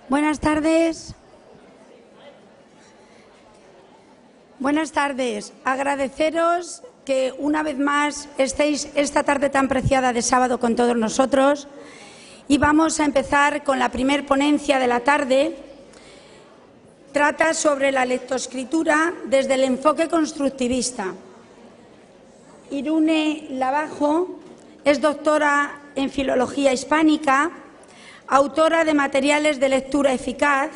Buenas tardes. Buenas tardes. Agradeceros que una vez más estéis esta tarde tan preciada de sábado con todos nosotros y vamos a empezar con la primer ponencia de la tarde. Trata sobre la lectoescritura desde el enfoque constructivista. Irune Lavajo es doctora en Filología Hispánica, autora de materiales de lectura eficaz.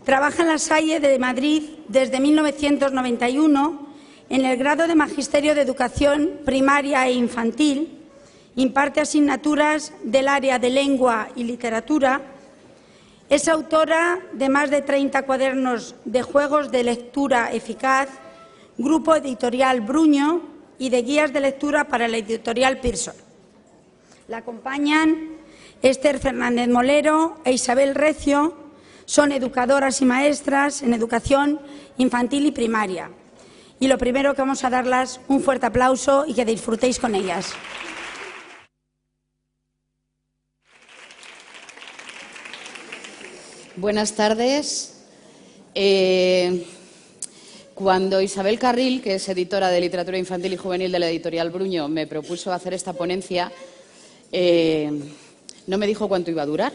Trabaja en La Salle de Madrid desde 1991 en el grado de Magisterio de Educación Primaria e Infantil. Imparte asignaturas del área de Lengua y Literatura. Es autora de más de 30 cuadernos de juegos de lectura eficaz, Grupo Editorial Bruño y de guías de lectura para la editorial Pearson. La acompañan Esther Fernández Molero e Isabel Recio. Son educadoras y maestras en educación infantil y primaria. Y lo primero que vamos a darles un fuerte aplauso y que disfrutéis con ellas. Buenas tardes. Cuando Isabel Carril, que es editora de literatura infantil y juvenil de la editorial Bruño, me propuso hacer esta ponencia, no me dijo cuánto iba a durar.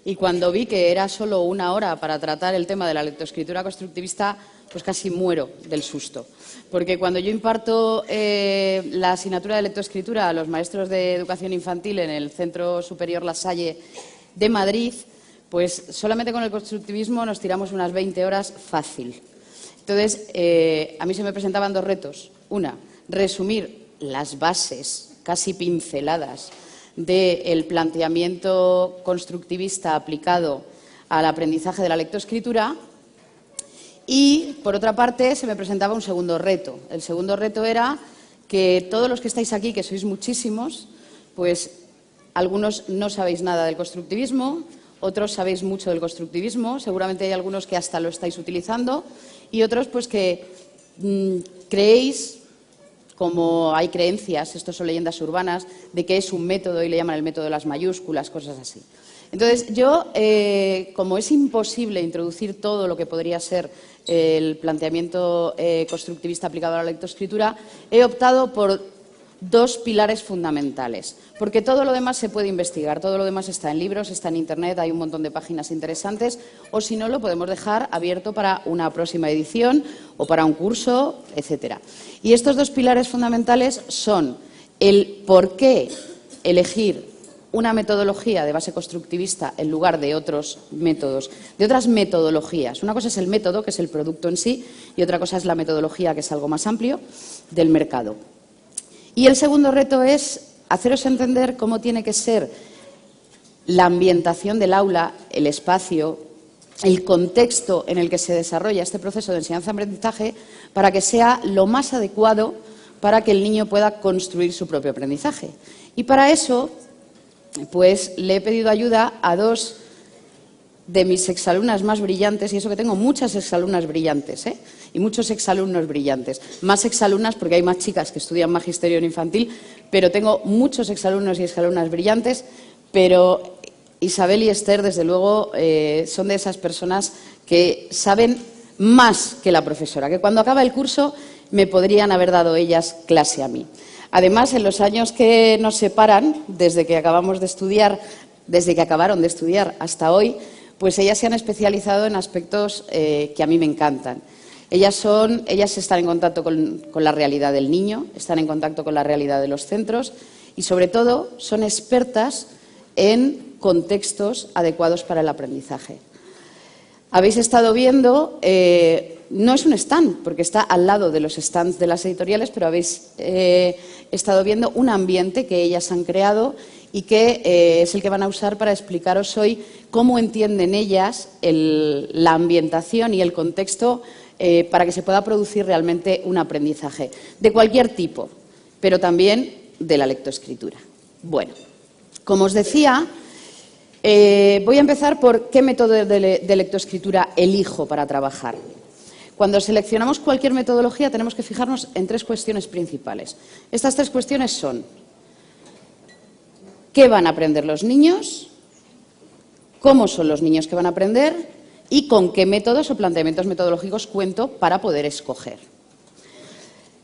Y cuando vi que era solo 1 hora para tratar el tema de la lectoescritura constructivista, pues casi muero del susto. Porque cuando yo imparto la asignatura de lectoescritura a los maestros de educación infantil en el Centro Superior La Salle de Madrid, pues solamente con el constructivismo nos tiramos unas 20 horas fácil. Entonces, a mí se me presentaban 2 retos. Una, resumir las bases casi pinceladas del planteamiento constructivista aplicado al aprendizaje de la lectoescritura. Y, por otra parte, se me presentaba un segundo reto. El segundo reto era que todos los que estáis aquí, que sois muchísimos, pues algunos no sabéis nada del constructivismo, otros sabéis mucho del constructivismo, seguramente hay algunos que hasta lo estáis utilizando, y otros pues que creéis, como hay creencias, esto son leyendas urbanas, de que es un método y le llaman el método de las mayúsculas, cosas así. Entonces, yo, como es imposible introducir todo lo que podría ser el planteamiento constructivista aplicado a la lectoescritura, he optado por 2 pilares fundamentales, porque todo lo demás se puede investigar, todo lo demás está en libros, está en Internet, hay un montón de páginas interesantes, o si no, lo podemos dejar abierto para una próxima edición o para un curso, etcétera. Y estos 2 pilares fundamentales son el por qué elegir una metodología de base constructivista en lugar de otros métodos, de otras metodologías. Una cosa es el método, que es el producto en sí, y otra cosa es la metodología, que es algo más amplio, del mercado. Y el segundo reto es haceros entender cómo tiene que ser la ambientación del aula, el espacio, el contexto en el que se desarrolla este proceso de enseñanza-aprendizaje para que sea lo más adecuado para que el niño pueda construir su propio aprendizaje. Y para eso, pues le he pedido ayuda a 2 de mis exalumnas más brillantes, y eso que tengo muchas exalumnas brillantes, y muchos exalumnos brillantes. Más exalumnas porque hay más chicas que estudian magisterio en infantil, pero tengo muchos exalumnos y exalumnas brillantes, pero Isabel y Esther, desde luego, son de esas personas que saben más que la profesora, que cuando acaba el curso me podrían haber dado ellas clase a mí. Además, en los años que nos separan, desde que acabaron de estudiar hasta hoy, pues ellas se han especializado en aspectos que a mí me encantan. Ellas están en contacto con la realidad del niño, están en contacto con la realidad de los centros y, sobre todo, son expertas en contextos adecuados para el aprendizaje. Habéis estado viendo, no es un stand, porque está al lado de los stands de las editoriales, pero habéis estado viendo un ambiente que ellas han creado y que es el que van a usar para explicaros hoy cómo entienden ellas la ambientación y el contexto para que se pueda producir realmente un aprendizaje de cualquier tipo, pero también de la lectoescritura. Bueno, como os decía, voy a empezar por qué método de lectoescritura elijo para trabajar. Cuando seleccionamos cualquier metodología tenemos que fijarnos en 3 cuestiones principales. Estas 3 cuestiones son: ¿qué van a aprender los niños? cómo son los niños que van a aprender y con qué métodos o planteamientos metodológicos cuento para poder escoger.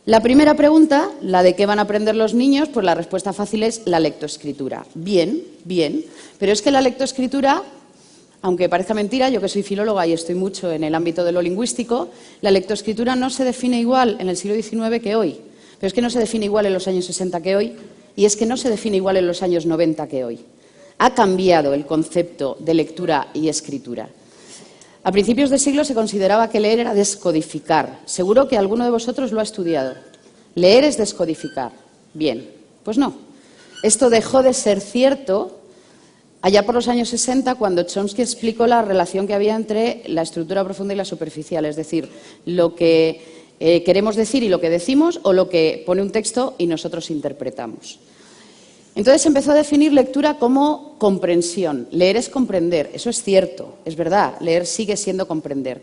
La primera pregunta, la de qué van a aprender los niños, pues la respuesta fácil es la lectoescritura. Bien, bien, pero es que la lectoescritura, aunque parezca mentira, yo que soy filóloga y estoy mucho en el ámbito de lo lingüístico, la lectoescritura no se define igual en el siglo XIX que hoy, pero es que no se define igual en los años 60 que hoy y es que no se define igual en los años 90 que hoy. Ha cambiado el concepto de lectura y escritura. A principios de siglo se consideraba que leer era descodificar. Seguro que alguno de vosotros lo ha estudiado. Leer es descodificar. Bien, pues no. Esto dejó de ser cierto allá por los años 60, cuando Chomsky explicó la relación que había entre la estructura profunda y la superficial, es decir, lo que queremos decir y lo que decimos, o lo que pone un texto y nosotros interpretamos. Entonces empezó a definir lectura como comprensión. Leer es comprender, eso es cierto, es verdad, leer sigue siendo comprender.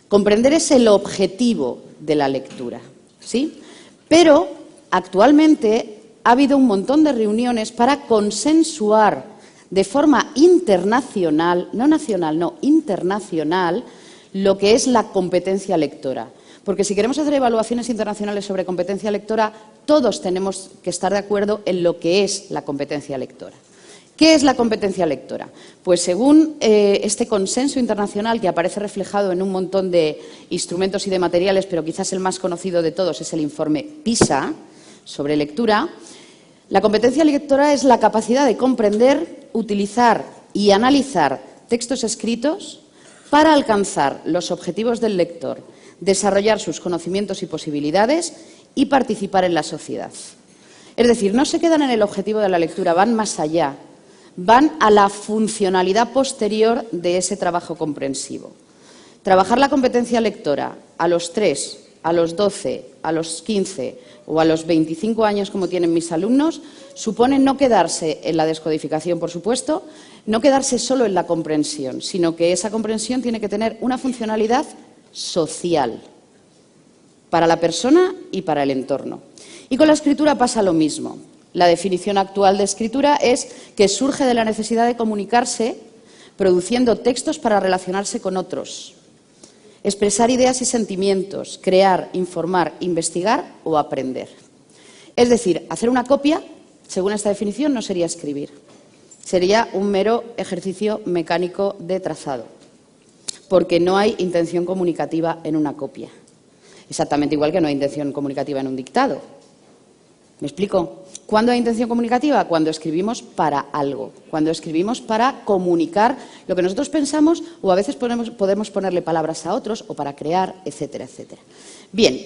Comprender es el objetivo de la lectura, ¿sí? Pero actualmente ha habido un montón de reuniones para consensuar de forma internacional, no nacional, no, internacional, lo que es la competencia lectora. Porque si queremos hacer evaluaciones internacionales sobre competencia lectora, todos tenemos que estar de acuerdo en lo que es la competencia lectora. ¿Qué es la competencia lectora? Pues según este consenso internacional que aparece reflejado en un montón de instrumentos y de materiales, pero quizás el más conocido de todos es el informe PISA sobre lectura, la competencia lectora es la capacidad de comprender, utilizar y analizar textos escritos para alcanzar los objetivos del lector, desarrollar sus conocimientos y posibilidades y participar en la sociedad. Es decir, no se quedan en el objetivo de la lectura, van más allá, van a la funcionalidad posterior de ese trabajo comprensivo. Trabajar la competencia lectora a los 3, a los 12, a los 15 o a los 25 años, como tienen mis alumnos, supone no quedarse en la descodificación, por supuesto, no quedarse solo en la comprensión, sino que esa comprensión tiene que tener una funcionalidad social para la persona y para el entorno. Y con la escritura pasa lo mismo. La definición actual de escritura es que surge de la necesidad de comunicarse produciendo textos para relacionarse con otros, expresar ideas y sentimientos, crear, informar, investigar o aprender. Es decir, hacer una copia, según esta definición, no sería escribir. Sería un mero ejercicio mecánico de trazado, porque no hay intención comunicativa en una copia. Exactamente igual que no hay intención comunicativa en un dictado. ¿Me explico? ¿Cuándo hay intención comunicativa? Cuando escribimos para algo, cuando escribimos para comunicar lo que nosotros pensamos, o a veces podemos ponerle palabras a otros o para crear, etcétera, etcétera. Bien,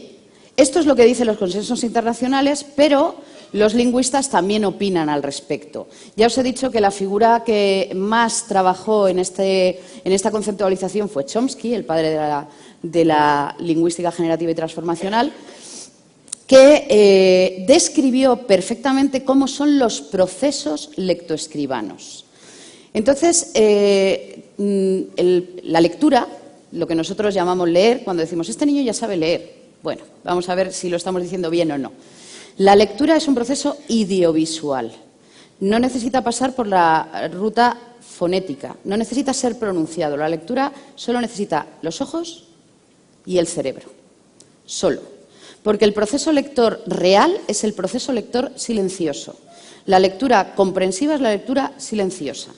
esto es lo que dicen los consensos internacionales, pero los lingüistas también opinan al respecto. Ya os he dicho que la figura que más trabajó en esta conceptualización fue Chomsky, el padre de la lingüística generativa y transformacional, que describió perfectamente cómo son los procesos lectoescribanos. Entonces, la lectura, lo que nosotros llamamos leer, cuando decimos este niño ya sabe leer, bueno, vamos a ver si lo estamos diciendo bien o no. La lectura es un proceso idiovisual, no necesita pasar por la ruta fonética, no necesita ser pronunciado. La lectura solo necesita los ojos y el cerebro, solo. Porque el proceso lector real es el proceso lector silencioso. La lectura comprensiva es la lectura silenciosa.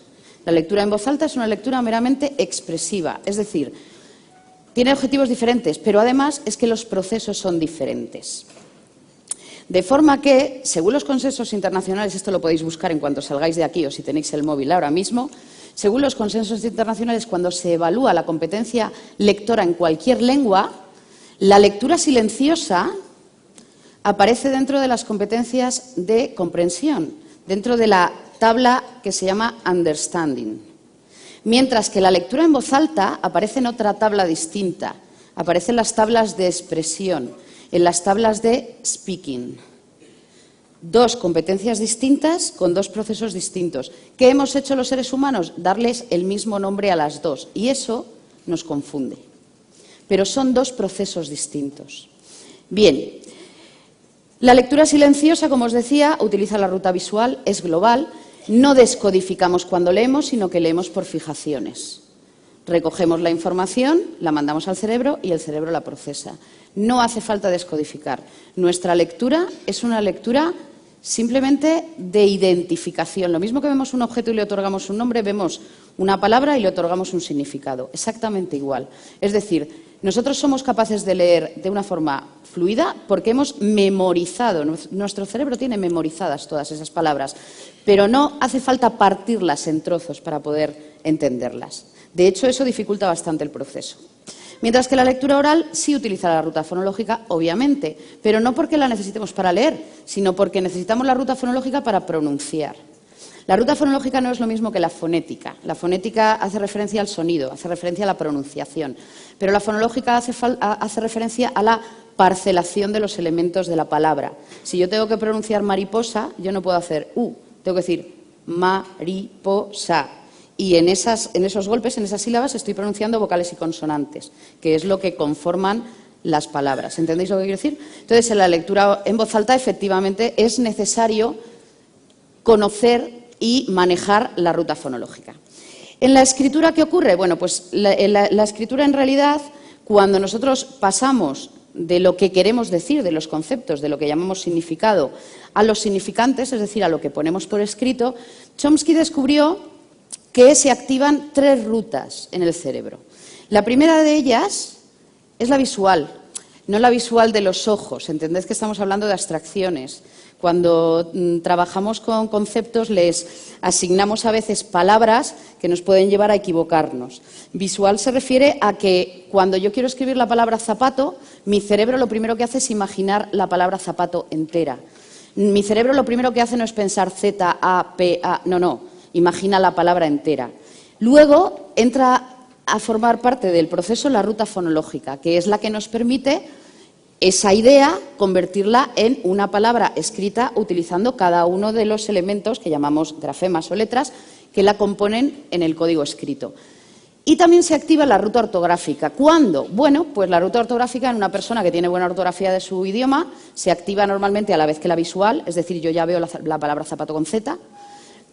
La lectura en voz alta es una lectura meramente expresiva, es decir, tiene objetivos diferentes, pero además es que los procesos son diferentes. De forma que, según los consensos internacionales, esto lo podéis buscar en cuanto salgáis de aquí o si tenéis el móvil ahora mismo, según los consensos internacionales, cuando se evalúa la competencia lectora en cualquier lengua, la lectura silenciosa aparece dentro de las competencias de comprensión, dentro de la tabla que se llama understanding. Mientras que la lectura en voz alta aparece en otra tabla distinta, aparece en las tablas de expresión, en las tablas de speaking. Dos competencias distintas con dos procesos distintos. ¿Qué hemos hecho los seres humanos? Darles el mismo nombre a las dos, y eso nos confunde. Pero son dos procesos distintos. Bien, la lectura silenciosa, como os decía, utiliza la ruta visual, es global, No descodificamos cuando leemos, sino que leemos por fijaciones. Recogemos la información, la mandamos al cerebro y el cerebro la procesa. No hace falta descodificar. Nuestra lectura es una lectura simplemente de identificación. Lo mismo que vemos un objeto y le otorgamos un nombre, vemos una palabra y le otorgamos un significado. Exactamente igual. Es decir, nosotros somos capaces de leer de una forma fluida porque hemos memorizado, nuestro cerebro tiene memorizadas todas esas palabras, pero no hace falta partirlas en trozos para poder entenderlas. De hecho, eso dificulta bastante el proceso. Mientras que la lectura oral sí utiliza la ruta fonológica, obviamente, pero no porque la necesitemos para leer, sino porque necesitamos la ruta fonológica para pronunciar. La ruta fonológica no es lo mismo que la fonética. La fonética hace referencia al sonido, hace referencia a la pronunciación, pero la fonológica hace referencia a la parcelación de los elementos de la palabra. Si yo tengo que pronunciar mariposa, yo no puedo hacer U, tengo que decir mariposa. Y en esos golpes, en esas sílabas, estoy pronunciando vocales y consonantes, que es lo que conforman las palabras. ¿Entendéis lo que quiero decir? Entonces, en la lectura en voz alta, efectivamente, es necesario conocer y manejar la ruta fonológica. ¿En la escritura qué ocurre? Bueno, pues la escritura, en realidad, cuando nosotros pasamos de lo que queremos decir, de los conceptos, de lo que llamamos significado, a los significantes, es decir, a lo que ponemos por escrito, Chomsky descubrió que se activan 3 rutas en el cerebro. La primera de ellas es la visual, no la visual de los ojos. Entended que estamos hablando de abstracciones. Cuando trabajamos con conceptos les asignamos a veces palabras que nos pueden llevar a equivocarnos. Visual se refiere a que cuando yo quiero escribir la palabra zapato, mi cerebro lo primero que hace es imaginar la palabra zapato entera. Mi cerebro lo primero que hace no es pensar Z, A, P, A, no. Imagina la palabra entera. Luego entra a formar parte del proceso la ruta fonológica, que es la que nos permite esa idea convertirla en una palabra escrita utilizando cada uno de los elementos que llamamos grafemas o letras que la componen en el código escrito. Y también se activa la ruta ortográfica. ¿Cuándo? Bueno, pues la ruta ortográfica en una persona que tiene buena ortografía de su idioma se activa normalmente a la vez que la visual, es decir, yo ya veo la palabra zapato con Z.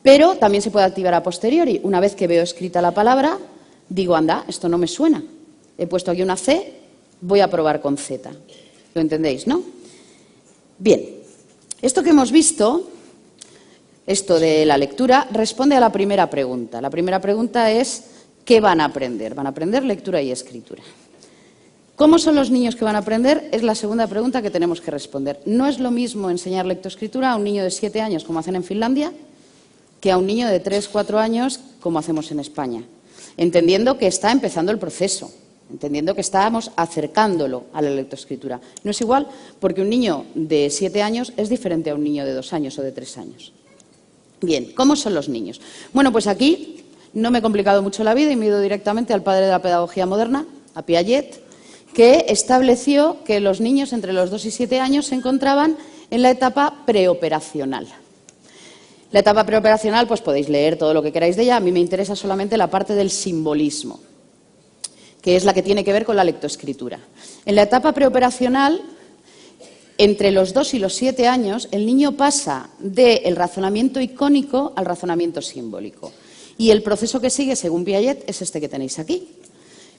Pero también se puede activar a posteriori. Una vez que veo escrita la palabra, digo, anda, esto no me suena. He puesto aquí una C, voy a probar con Z. ¿Lo entendéis, no? Bien, esto que hemos visto, esto de la lectura, responde a la primera pregunta. La primera pregunta es, ¿qué van a aprender? Van a aprender lectura y escritura. ¿Cómo son los niños que van a aprender? Es la segunda pregunta que tenemos que responder. No es lo mismo enseñar lectoescritura a un niño de 7 años, como hacen en Finlandia, que a un niño de 3 o 4 años, como hacemos en España, entendiendo que está empezando el proceso, entendiendo que estamos acercándolo a la lectoescritura. No es igual porque un niño de 7 años es diferente a un niño de 2 años o de 3 años. Bien, ¿cómo son los niños? Bueno, pues aquí no me he complicado mucho la vida y me he ido directamente al padre de la pedagogía moderna, a Piaget, que estableció que los niños entre los 2 y 7 años se encontraban en la etapa preoperacional. La etapa preoperacional, pues podéis leer todo lo que queráis de ella. A mí me interesa solamente la parte del simbolismo, que es la que tiene que ver con la lectoescritura. En la etapa preoperacional, entre los 2 y los 7 años, el niño pasa del razonamiento icónico al razonamiento simbólico. Y el proceso que sigue, según Piaget, es este que tenéis aquí.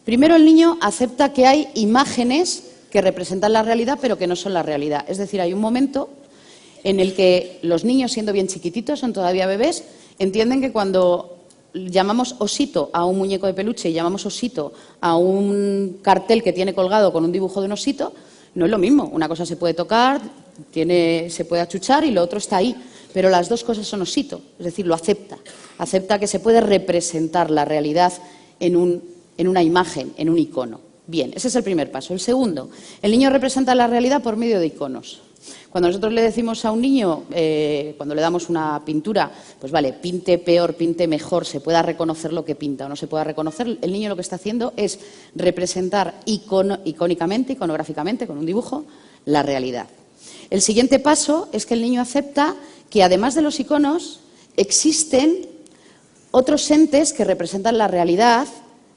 Primero, el niño acepta que hay imágenes que representan la realidad, pero que no son la realidad. Es decir, hay un momento en el que los niños, siendo bien chiquititos, son todavía bebés, entienden que cuando llamamos osito a un muñeco de peluche y llamamos osito a un cartel que tiene colgado con un dibujo de un osito, no es lo mismo. Una cosa se puede tocar, se puede achuchar y lo otro está ahí, pero las dos cosas son osito, es decir, lo acepta. Acepta que se puede representar la realidad en una imagen, en un icono. Bien, ese es el primer paso. El segundo, el niño representa la realidad por medio de iconos. Cuando nosotros le decimos a un niño, cuando le damos una pintura, pues vale, pinte peor, pinte mejor, se pueda reconocer lo que pinta o no se pueda reconocer, el niño lo que está haciendo es representar icónicamente, iconográficamente, con un dibujo, la realidad. El siguiente paso es que el niño acepta que además de los iconos existen otros entes que representan la realidad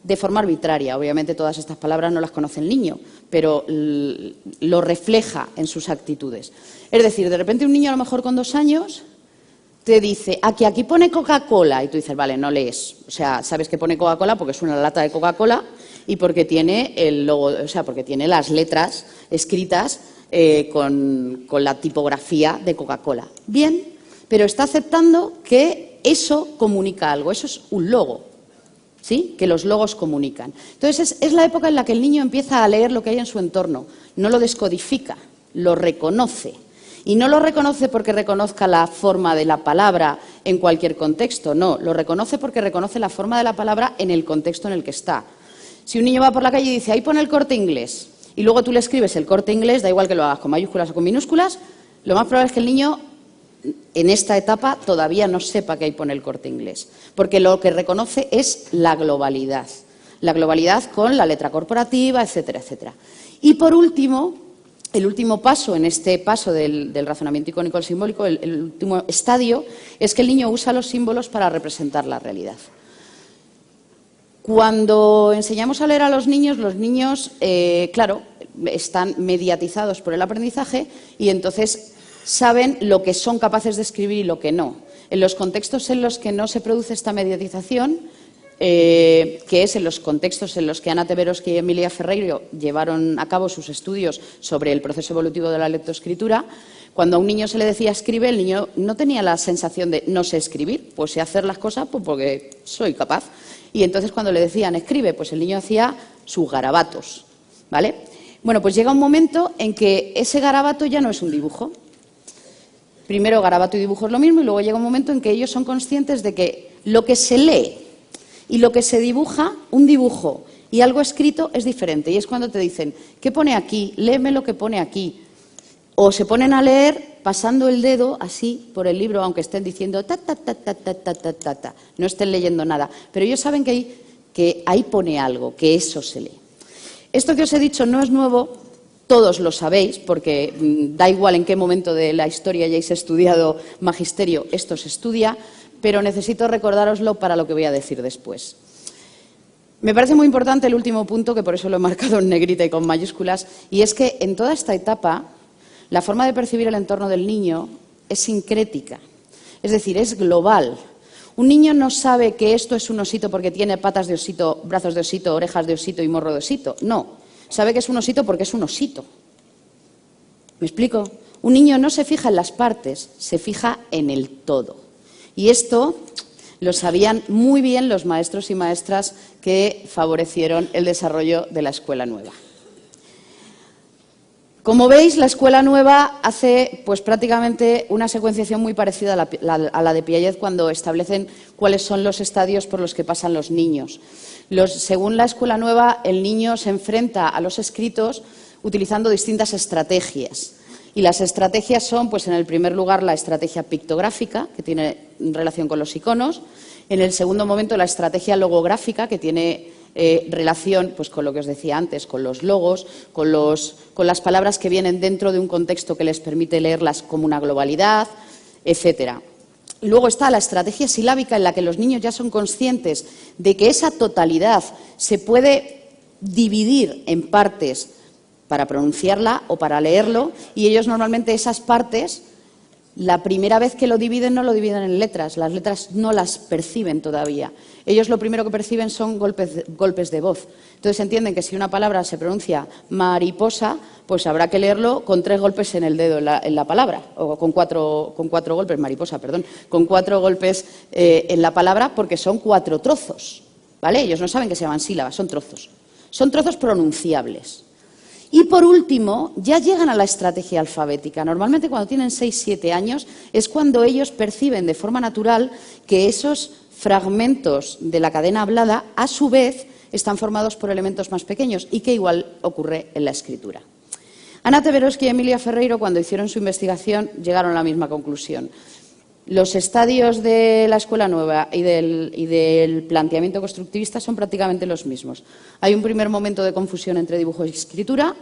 de forma arbitraria. Obviamente todas estas palabras no las conoce el niño, pero lo refleja en sus actitudes. Es decir, de repente un niño a lo mejor con 2 años te dice, aquí pone Coca-Cola, y tú dices, vale, no lees. O sea, sabes que pone Coca-Cola porque es una lata de Coca-Cola y porque tiene el logo, o sea, porque tiene las letras escritas con la tipografía de Coca-Cola. Bien, pero está aceptando que eso comunica algo, eso es un logo, ¿sí? Que los logos comunican. Entonces, es la época en la que el niño empieza a leer lo que hay en su entorno, no lo descodifica, lo reconoce. Y no lo reconoce porque reconozca la forma de la palabra en cualquier contexto, no, lo reconoce porque reconoce la forma de la palabra en el contexto en el que está. Si un niño va por la calle y dice, ahí pone el Corte Inglés, y luego tú le escribes el Corte Inglés, da igual que lo hagas con mayúsculas o con minúsculas, lo más probable es que el niño en esta etapa todavía no sepa que ahí pone el Corte Inglés, porque lo que reconoce es la globalidad con la letra corporativa, etcétera, etcétera. Y por último, el último paso en este paso del razonamiento icónico al simbólico, el último estadio, es que el niño usa los símbolos para representar la realidad. Cuando enseñamos a leer a los niños, claro, están mediatizados por el aprendizaje y entonces saben lo que son capaces de escribir y lo que no. En los contextos en los que no se produce esta mediatización, que es en los contextos en los que Ana Teberoski y Emilia Ferreiro llevaron a cabo sus estudios sobre el proceso evolutivo de la lectoescritura, cuando a un niño se le decía escribe, el niño no tenía la sensación de no sé escribir, pues sé hacer las cosas pues porque soy capaz. Y entonces cuando le decían escribe, pues el niño hacía sus garabatos, ¿vale? Bueno, pues llega un momento en que ese garabato ya no es un dibujo. Primero garabato y dibujo es lo mismo y luego llega un momento en que ellos son conscientes de que lo que se lee y lo que se dibuja, un dibujo y algo escrito es diferente. Y es cuando te dicen, ¿qué pone aquí? Léeme lo que pone aquí. O se ponen a leer pasando el dedo así por el libro, aunque estén diciendo ta, ta, ta, ta, ta, ta, ta, ta, ta. No estén leyendo nada. Pero ellos saben que ahí pone algo, que eso se lee. Esto que os he dicho no es nuevo, todos lo sabéis, porque da igual en qué momento de la historia hayáis estudiado magisterio, esto se estudia, pero necesito recordároslo para lo que voy a decir después. Me parece muy importante el último punto, que por eso lo he marcado en negrita y con mayúsculas, y es que en toda esta etapa la forma de percibir el entorno del niño es sincrética, es decir, es global. Un niño no sabe que esto es un osito porque tiene patas de osito, brazos de osito, orejas de osito y morro de osito. No, sabe que es un osito porque es un osito. ¿Me explico? Un niño no se fija en las partes, se fija en el todo. Y esto lo sabían muy bien los maestros y maestras que favorecieron el desarrollo de la Escuela Nueva. Como veis, la Escuela Nueva hace pues, prácticamente una secuenciación muy parecida a la de Piaget cuando establecen cuáles son los estadios por los que pasan los niños. Según la Escuela Nueva, el niño se enfrenta a los escritos utilizando distintas estrategias. Y las estrategias son, pues, en el primer lugar, la estrategia pictográfica, que tiene relación con los iconos. En el segundo momento, la estrategia logográfica, que tiene relación pues, con lo que os decía antes, con los logos, con las palabras que vienen dentro de un contexto que les permite leerlas como una globalidad, etcétera. Luego está la estrategia silábica, en la que los niños ya son conscientes de que esa totalidad se puede dividir en partes para pronunciarla o para leerlo, y ellos normalmente esas partes, la primera vez que lo dividen, no lo dividen en letras, las letras no las perciben todavía. Ellos lo primero que perciben son golpes de voz. Entonces entienden que si una palabra se pronuncia mariposa, pues habrá que leerlo con 3 golpes en el dedo en la palabra, o con cuatro golpes, mariposa, perdón, con 4 golpes en la palabra, porque son 4 trozos, ¿vale? Ellos no saben que se llaman sílabas, son trozos pronunciables. Y por último, ya llegan a la estrategia alfabética. Normalmente cuando tienen 6-7 años es cuando ellos perciben de forma natural que esos fragmentos de la cadena hablada, a su vez, están formados por elementos más pequeños y que igual ocurre en la escritura. Ana Teberoski y Emilia Ferreiro, cuando hicieron su investigación, llegaron a la misma conclusión. Los estadios de la Escuela Nueva y del planteamiento constructivista son prácticamente los mismos. Hay un primer momento de confusión entre dibujo y escritura,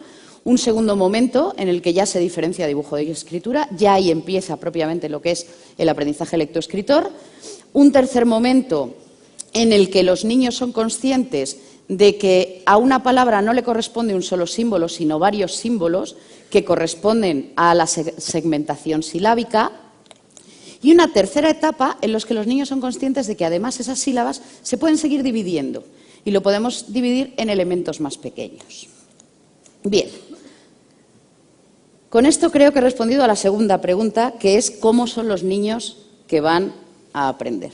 un segundo momento en el que ya se diferencia dibujo y escritura, ya ahí empieza propiamente lo que es el aprendizaje lectoescritor, un tercer momento en el que los niños son conscientes de que a una palabra no le corresponde un solo símbolo, sino varios símbolos que corresponden a la segmentación silábica. Y una tercera etapa en la que los niños son conscientes de que además esas sílabas se pueden seguir dividiendo y lo podemos dividir en elementos más pequeños. Bien, con esto creo que he respondido a la segunda pregunta, que es cómo son los niños que van a aprender.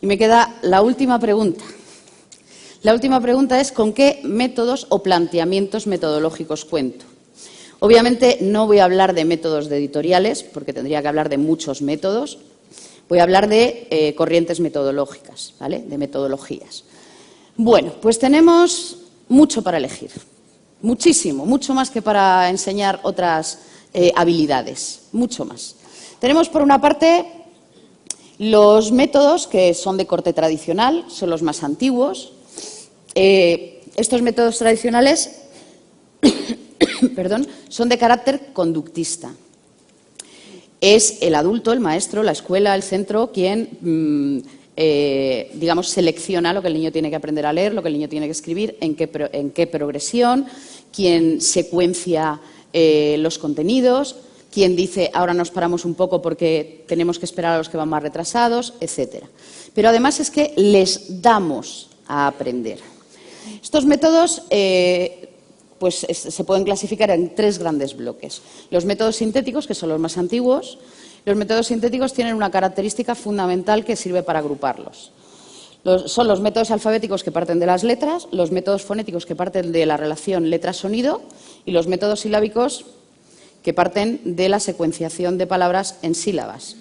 Y me queda la última pregunta. La última pregunta es ¿con qué métodos o planteamientos metodológicos cuento? Obviamente no voy a hablar de métodos de editoriales, porque tendría que hablar de muchos métodos. Voy a hablar de corrientes metodológicas, ¿vale? De metodologías. Bueno, pues tenemos mucho para elegir. Muchísimo, mucho más que para enseñar otras habilidades, mucho más. Tenemos por una parte los métodos que son de corte tradicional, son los más antiguos. Estos métodos tradicionales son de carácter conductista. Es el adulto, el maestro, la escuela, el centro quien digamos, selecciona lo que el niño tiene que aprender a leer, lo que el niño tiene que escribir, en qué progresión, quien secuencia los contenidos, quien dice ahora nos paramos un poco porque tenemos que esperar a los que van más retrasados, etcétera. Pero además es que les damos a aprender. Estos métodos pues se pueden clasificar en tres grandes bloques. Los métodos sintéticos, que son los más antiguos. Los métodos sintéticos tienen una característica fundamental que sirve para agruparlos. Son los métodos alfabéticos que parten de las letras, los métodos fonéticos que parten de la relación letra-sonido y los métodos silábicos que parten de la secuenciación de palabras en sílabas,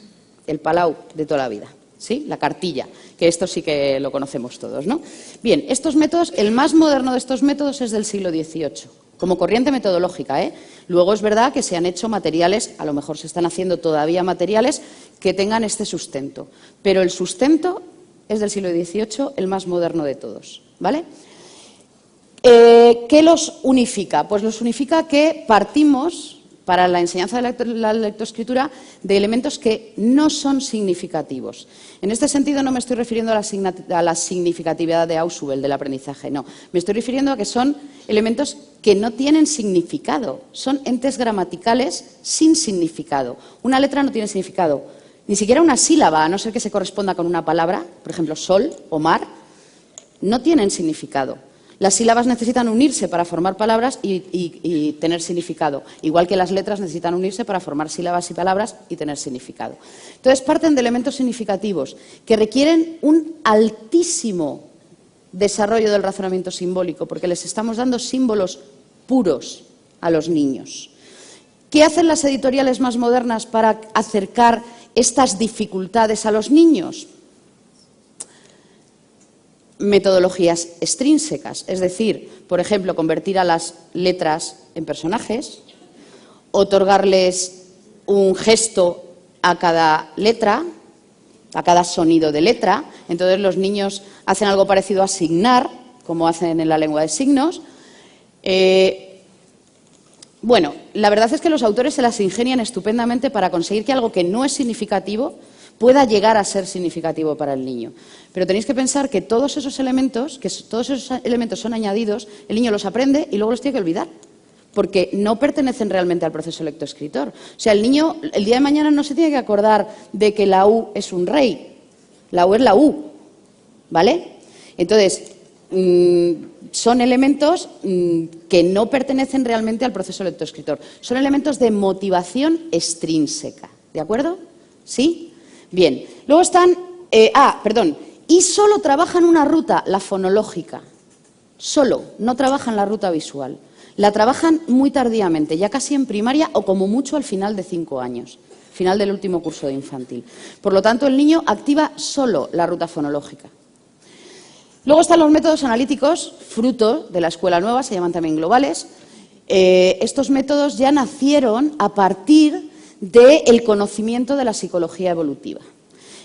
el palau de toda la vida, ¿sí? La cartilla, que esto sí que lo conocemos todos, ¿no? Bien, estos métodos, el más moderno de estos métodos es del siglo XVIII. Como corriente metodológica, ¿eh? Luego es verdad que se han hecho materiales, a lo mejor se están haciendo todavía materiales que tengan este sustento, pero el sustento es del siglo XVIII, el más moderno de todos, ¿vale? ¿Qué los unifica? Pues los unifica que partimos, para la enseñanza de la lectoescritura, de elementos que no son significativos. En este sentido no me estoy refiriendo a la significatividad de Ausubel del aprendizaje, no. Me estoy refiriendo a que son elementos que no tienen significado, son entes gramaticales sin significado. Una letra no tiene significado, ni siquiera una sílaba, a no ser que se corresponda con una palabra, por ejemplo, sol o mar, no tienen significado. Las sílabas necesitan unirse para formar palabras y tener significado, igual que las letras necesitan unirse para formar sílabas y palabras y tener significado. Entonces, parten de elementos significativos que requieren un altísimo desarrollo del razonamiento simbólico, porque les estamos dando símbolos puros a los niños. ¿Qué hacen las editoriales más modernas para acercar estas dificultades a los niños? Metodologías extrínsecas, es decir, por ejemplo, convertir a las letras en personajes, otorgarles un gesto a cada letra, a cada sonido de letra. Entonces los niños hacen algo parecido a signar, como hacen en la lengua de signos. Bueno, la verdad es que los autores se las ingenian estupendamente para conseguir que algo que no es significativo pueda llegar a ser significativo para el niño. Pero tenéis que pensar que todos esos elementos son añadidos, el niño los aprende y luego los tiene que olvidar, porque no pertenecen realmente al proceso lectoescritor. O sea, el niño el día de mañana no se tiene que acordar de que la U es un rey, la U es la U, ¿vale? Entonces, son elementos que no pertenecen realmente al proceso lectoescritor, son elementos de motivación extrínseca, ¿de acuerdo? ¿Sí? Bien, luego están, y solo trabajan una ruta, la fonológica, solo, no trabajan la ruta visual, la trabajan muy tardíamente, ya casi en primaria o como mucho al final de 5 años, final del último curso de infantil. Por lo tanto, el niño activa solo la ruta fonológica. Luego están los métodos analíticos, fruto de la escuela nueva, se llaman también globales. Estos métodos ya nacieron a partir del conocimiento de la psicología evolutiva.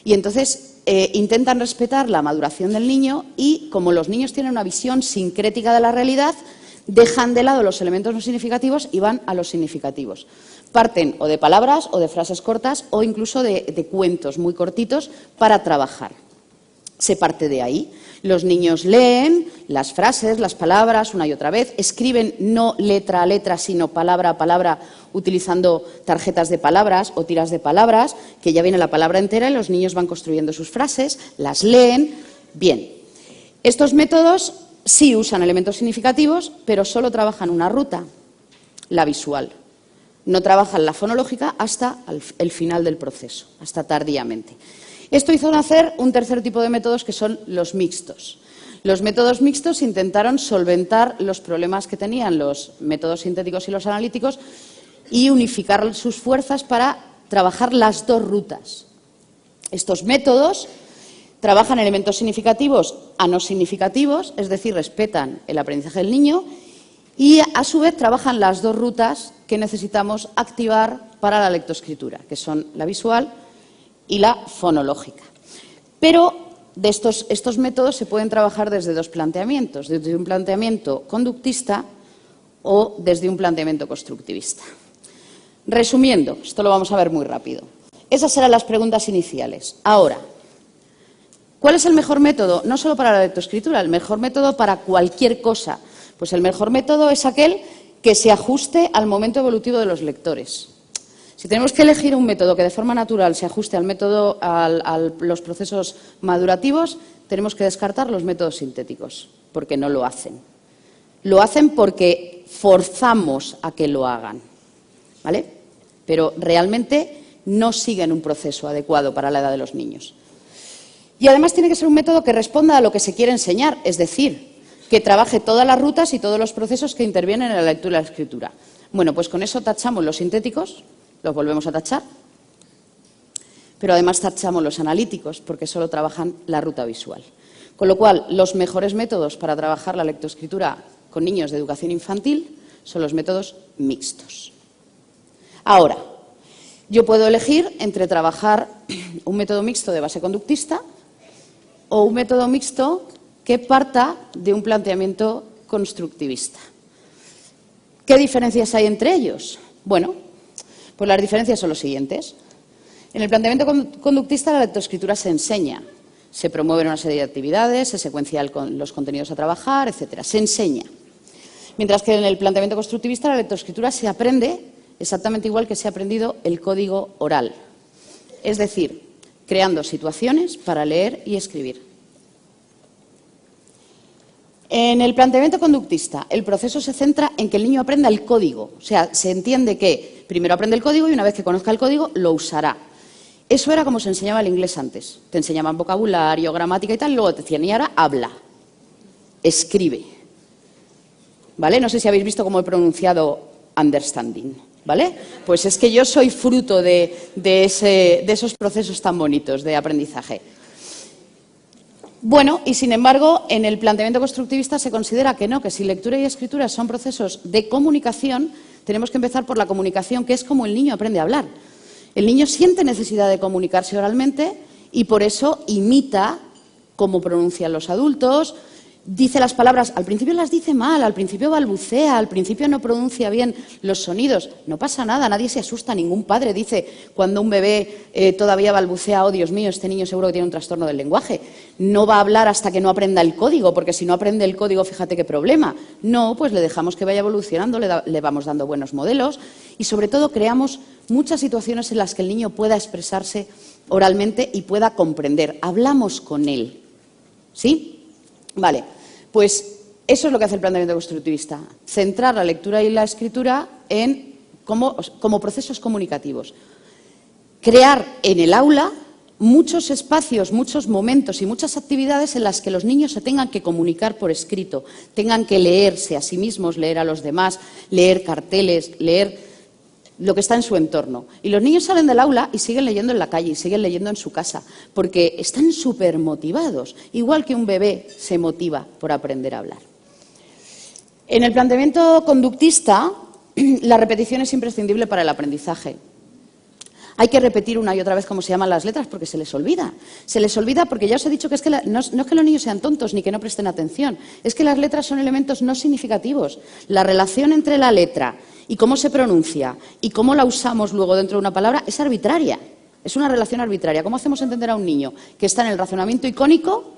Y entonces intentan respetar la maduración del niño y, como los niños tienen una visión sincrética de la realidad, dejan de lado los elementos no significativos y van a los significativos. Parten o de palabras o de frases cortas o incluso de cuentos muy cortitos para trabajar. Se parte de ahí. Los niños leen, las frases, las palabras, una y otra vez, escriben no letra a letra, sino palabra a palabra, utilizando tarjetas de palabras o tiras de palabras, que ya viene la palabra entera y los niños van construyendo sus frases, las leen. Bien, estos métodos sí usan elementos significativos, pero solo trabajan una ruta, la visual. No trabajan la fonológica hasta el final del proceso, hasta tardíamente. Esto hizo nacer un tercer tipo de métodos que son los mixtos. Los métodos mixtos intentaron solventar los problemas que tenían los métodos sintéticos y los analíticos y unificar sus fuerzas para trabajar las dos rutas. Estos métodos trabajan elementos significativos a no significativos, es decir, respetan el aprendizaje del niño y, a su vez, trabajan las dos rutas que necesitamos activar para la lectoescritura, que son la visual y la fonológica. Pero de estos métodos se pueden trabajar desde dos planteamientos, desde un planteamiento conductista o desde un planteamiento constructivista. Resumiendo, esto lo vamos a ver muy rápido. Esas eran las preguntas iniciales. Ahora, ¿cuál es el mejor método? No solo para la lectoescritura, el mejor método para cualquier cosa. Pues el mejor método es aquel que se ajuste al momento evolutivo de los lectores. Si tenemos que elegir un método que de forma natural se ajuste al método, a los procesos madurativos, tenemos que descartar los métodos sintéticos, porque no lo hacen. Lo hacen porque forzamos a que lo hagan, ¿vale? Pero realmente no siguen un proceso adecuado para la edad de los niños. Y además tiene que ser un método que responda a lo que se quiere enseñar, es decir, que trabaje todas las rutas y todos los procesos que intervienen en la lectura y la escritura. Bueno, pues con eso tachamos los sintéticos, los volvemos a tachar, pero además tachamos los analíticos porque solo trabajan la ruta visual. Con lo cual, los mejores métodos para trabajar la lectoescritura con niños de educación infantil son los métodos mixtos. Ahora, yo puedo elegir entre trabajar un método mixto de base conductista o un método mixto que parta de un planteamiento constructivista. ¿Qué diferencias hay entre ellos? Bueno, pues las diferencias son las siguientes. En el planteamiento conductista la lectoescritura se enseña, se promueven una serie de actividades, se secuencian los contenidos a trabajar, etcétera. Se enseña. Mientras que en el planteamiento constructivista la lectoescritura se aprende exactamente igual que se ha aprendido el código oral. Es decir, creando situaciones para leer y escribir. En el planteamiento conductista, el proceso se centra en que el niño aprenda el código. O sea, se entiende que primero aprende el código y una vez que conozca el código, lo usará. Eso era como se enseñaba el inglés antes. Te enseñaban vocabulario, gramática y tal, y luego te decían, y ahora habla, escribe. ¿Vale? No sé si habéis visto cómo he pronunciado understanding, ¿vale? Pues es que yo soy fruto de esos procesos tan bonitos de aprendizaje. Bueno, y sin embargo, en el planteamiento constructivista se considera que no, que si lectura y escritura son procesos de comunicación, tenemos que empezar por la comunicación, que es como el niño aprende a hablar. El niño siente necesidad de comunicarse oralmente y por eso imita cómo pronuncian los adultos, dice las palabras, al principio las dice mal, al principio balbucea, al principio no pronuncia bien los sonidos. No pasa nada, nadie se asusta, ningún padre dice cuando un bebé todavía balbucea, oh Dios mío, este niño seguro que tiene un trastorno del lenguaje. No va a hablar hasta que no aprenda el código, porque si no aprende el código, fíjate qué problema. No, pues le dejamos que vaya evolucionando, le vamos dando buenos modelos y sobre todo creamos muchas situaciones en las que el niño pueda expresarse oralmente y pueda comprender. Hablamos con él, ¿sí? Vale, pues eso es lo que hace el planteamiento constructivista, centrar la lectura y la escritura como procesos comunicativos. Crear en el aula muchos espacios, muchos momentos y muchas actividades en las que los niños se tengan que comunicar por escrito, tengan que leerse a sí mismos, leer a los demás, leer carteles, leer lo que está en su entorno. Y los niños salen del aula y siguen leyendo en la calle y siguen leyendo en su casa, porque están súper motivados, igual que un bebé se motiva por aprender a hablar. En el planteamiento conductista, la repetición es imprescindible para el aprendizaje. Hay que repetir una y otra vez cómo se llaman las letras porque se les olvida. Se les olvida porque ya os he dicho que, no es que los niños sean tontos ni que no presten atención, es que las letras son elementos no significativos. La relación entre la letra y cómo se pronuncia y cómo la usamos luego dentro de una palabra es arbitraria. Es una relación arbitraria. ¿Cómo hacemos entender a un niño que está en el razonamiento icónico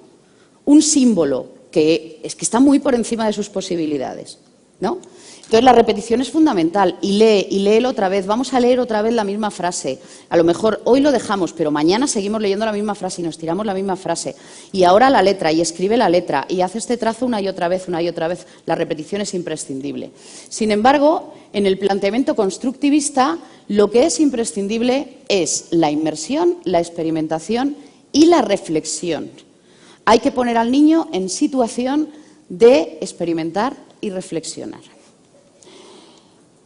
un símbolo que está muy por encima de sus posibilidades, ¿no? Entonces, la repetición es fundamental y léelo otra vez. Vamos a leer otra vez la misma frase. A lo mejor hoy lo dejamos, pero mañana seguimos leyendo la misma frase y nos tiramos la misma frase. Y ahora la letra, y escribe la letra, y hace este trazo una y otra vez, una y otra vez. La repetición es imprescindible. Sin embargo, en el planteamiento constructivista, lo que es imprescindible es la inmersión, la experimentación y la reflexión. Hay que poner al niño en situación de experimentar y reflexionar.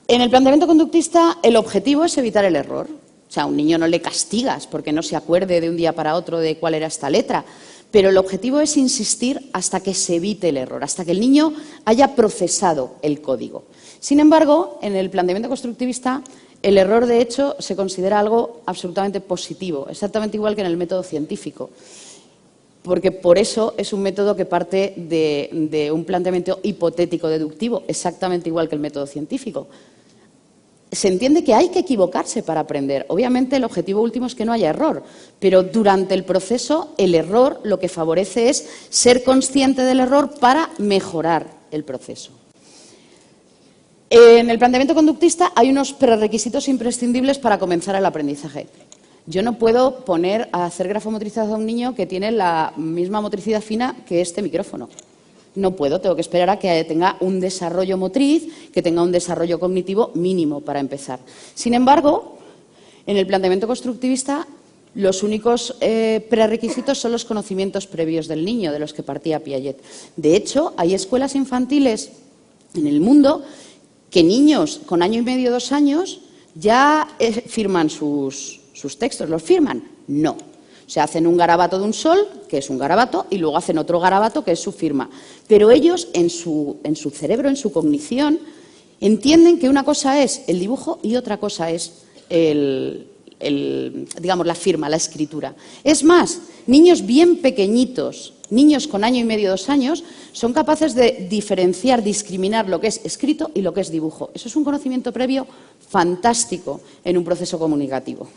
En el planteamiento conductista, el objetivo es evitar el error. O sea, a un niño no le castigas porque no se acuerde de un día para otro de cuál era esta letra, pero el objetivo es insistir hasta que se evite el error, hasta que el niño haya procesado el código. Sin embargo, en el planteamiento constructivista, el error, de hecho, se considera algo absolutamente positivo, exactamente igual que en el método científico, porque por eso es un método que parte de un planteamiento hipotético-deductivo, exactamente igual que el método científico. Se entiende que hay que equivocarse para aprender. Obviamente, el objetivo último es que no haya error, pero durante el proceso, el error lo que favorece es ser consciente del error para mejorar el proceso. En el planteamiento conductista hay unos prerequisitos imprescindibles para comenzar el aprendizaje. Yo no puedo poner a hacer grafomotricidad a un niño que tiene la misma motricidad fina que este micrófono. No puedo, tengo que esperar a que tenga un desarrollo motriz, que tenga un desarrollo cognitivo mínimo para empezar. Sin embargo, en el planteamiento constructivista, los únicos prerequisitos son los conocimientos previos del niño, de los que partía Piaget. De hecho, hay escuelas infantiles en el mundo que niños con año y medio, 2 años, ya firman sus textos. ¿Los firman? No. Se hacen un garabato de un sol, que es un garabato, y luego hacen otro garabato, que es su firma. Pero ellos, en su cerebro, en su cognición, entienden que una cosa es el dibujo y otra cosa es digamos, la firma, la escritura. Es más, niños bien pequeñitos, niños con año y medio, 2 años, son capaces de diferenciar, discriminar lo que es escrito y lo que es dibujo. Eso es un conocimiento previo fantástico en un proceso comunicativo.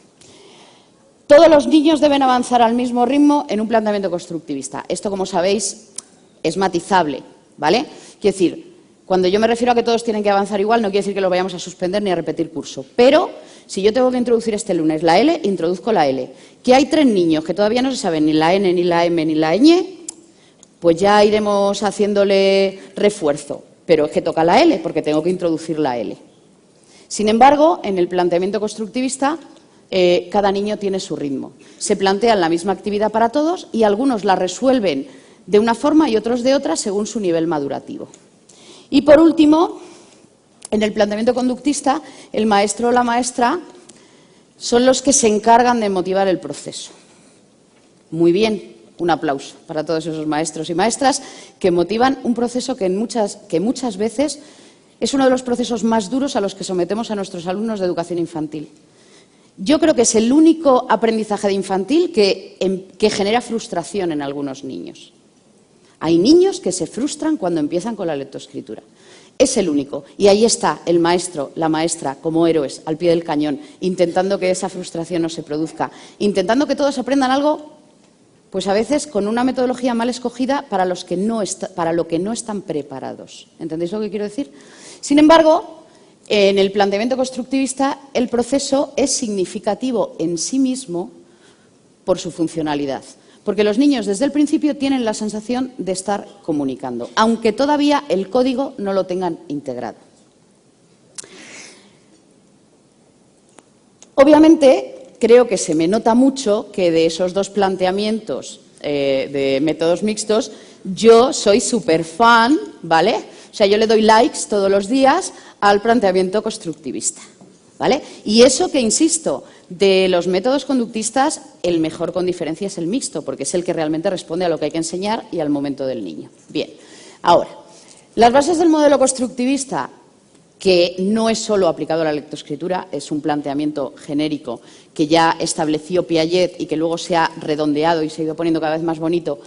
Todos los niños deben avanzar al mismo ritmo en un planteamiento constructivista. Esto, como sabéis, es matizable, ¿vale? Quiero decir, cuando yo me refiero a que todos tienen que avanzar igual, no quiere decir que lo vayamos a suspender ni a repetir curso. Pero, si yo tengo que introducir este lunes la L, introduzco la L. Que hay 3 niños que todavía no se saben ni la N, ni la M, ni la ñ, pues ya iremos haciéndole refuerzo. Pero es que toca la L, porque tengo que introducir la L. Sin embargo, en el planteamiento constructivista, cada niño tiene su ritmo. Se plantean la misma actividad para todos y algunos la resuelven de una forma y otros de otra según su nivel madurativo. Y por último, en el planteamiento conductista, el maestro o la maestra son los que se encargan de motivar el proceso. Muy bien, un aplauso para todos esos maestros y maestras que motivan un proceso que muchas veces es uno de los procesos más duros a los que sometemos a nuestros alumnos de educación infantil. Yo creo que es el único aprendizaje de infantil que genera frustración en algunos niños. Hay niños que se frustran cuando empiezan con la lectoescritura. Es el único. Y ahí está el maestro, la maestra, como héroes, al pie del cañón, intentando que esa frustración no se produzca, intentando que todos aprendan algo, pues a veces con una metodología mal escogida para lo que no están preparados. ¿Entendéis lo que quiero decir? Sin embargo, en el planteamiento constructivista, el proceso es significativo en sí mismo por su funcionalidad. Porque los niños desde el principio tienen la sensación de estar comunicando, aunque todavía el código no lo tengan integrado. Obviamente, creo que se me nota mucho que de esos 2 planteamientos de métodos mixtos, yo soy súper fan, ¿vale? O sea, yo le doy likes todos los días al planteamiento constructivista, ¿vale? Y eso que, insisto, de los métodos conductistas, el mejor con diferencia es el mixto, porque es el que realmente responde a lo que hay que enseñar y al momento del niño. Bien, ahora, las bases del modelo constructivista, que no es solo aplicado a la lectoescritura, es un planteamiento genérico que ya estableció Piaget y que luego se ha redondeado y se ha ido poniendo cada vez más bonito.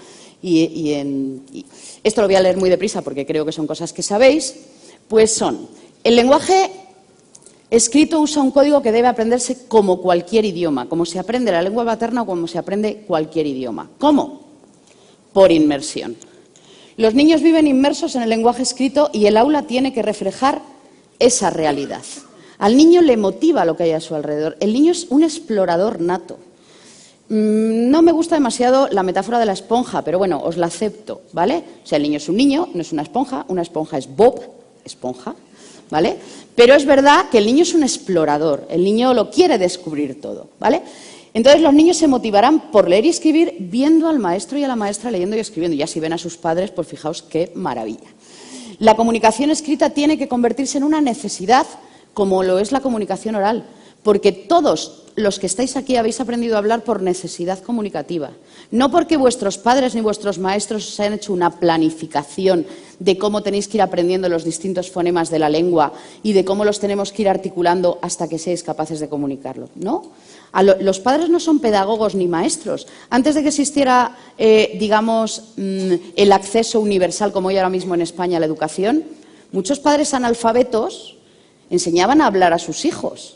Esto lo voy a leer muy deprisa porque creo que son cosas que sabéis, pues son: el lenguaje escrito usa un código que debe aprenderse como cualquier idioma, como se aprende la lengua materna o como se aprende cualquier idioma. ¿Cómo? Por inmersión. Los niños viven inmersos en el lenguaje escrito y el aula tiene que reflejar esa realidad. Al niño le motiva lo que hay a su alrededor. El niño es un explorador nato. No me gusta demasiado la metáfora de la esponja, pero bueno, os la acepto, ¿vale? O sea, el niño es un niño, no es una esponja es Bob, esponja, ¿vale? Pero es verdad que el niño es un explorador, el niño lo quiere descubrir todo, ¿vale? Entonces los niños se motivarán por leer y escribir viendo al maestro y a la maestra leyendo y escribiendo. Ya si ven a sus padres, pues fijaos qué maravilla. La comunicación escrita tiene que convertirse en una necesidad, como lo es la comunicación oral, porque todos los que estáis aquí habéis aprendido a hablar por necesidad comunicativa, no porque vuestros padres ni vuestros maestros os hayan hecho una planificación de cómo tenéis que ir aprendiendo los distintos fonemas de la lengua y de cómo los tenemos que ir articulando hasta que seáis capaces de comunicarlo, ¿no? Los padres no son pedagogos ni maestros. Antes de que existiera, digamos, el acceso universal, como hay ahora mismo en España a la educación, muchos padres analfabetos enseñaban a hablar a sus hijos.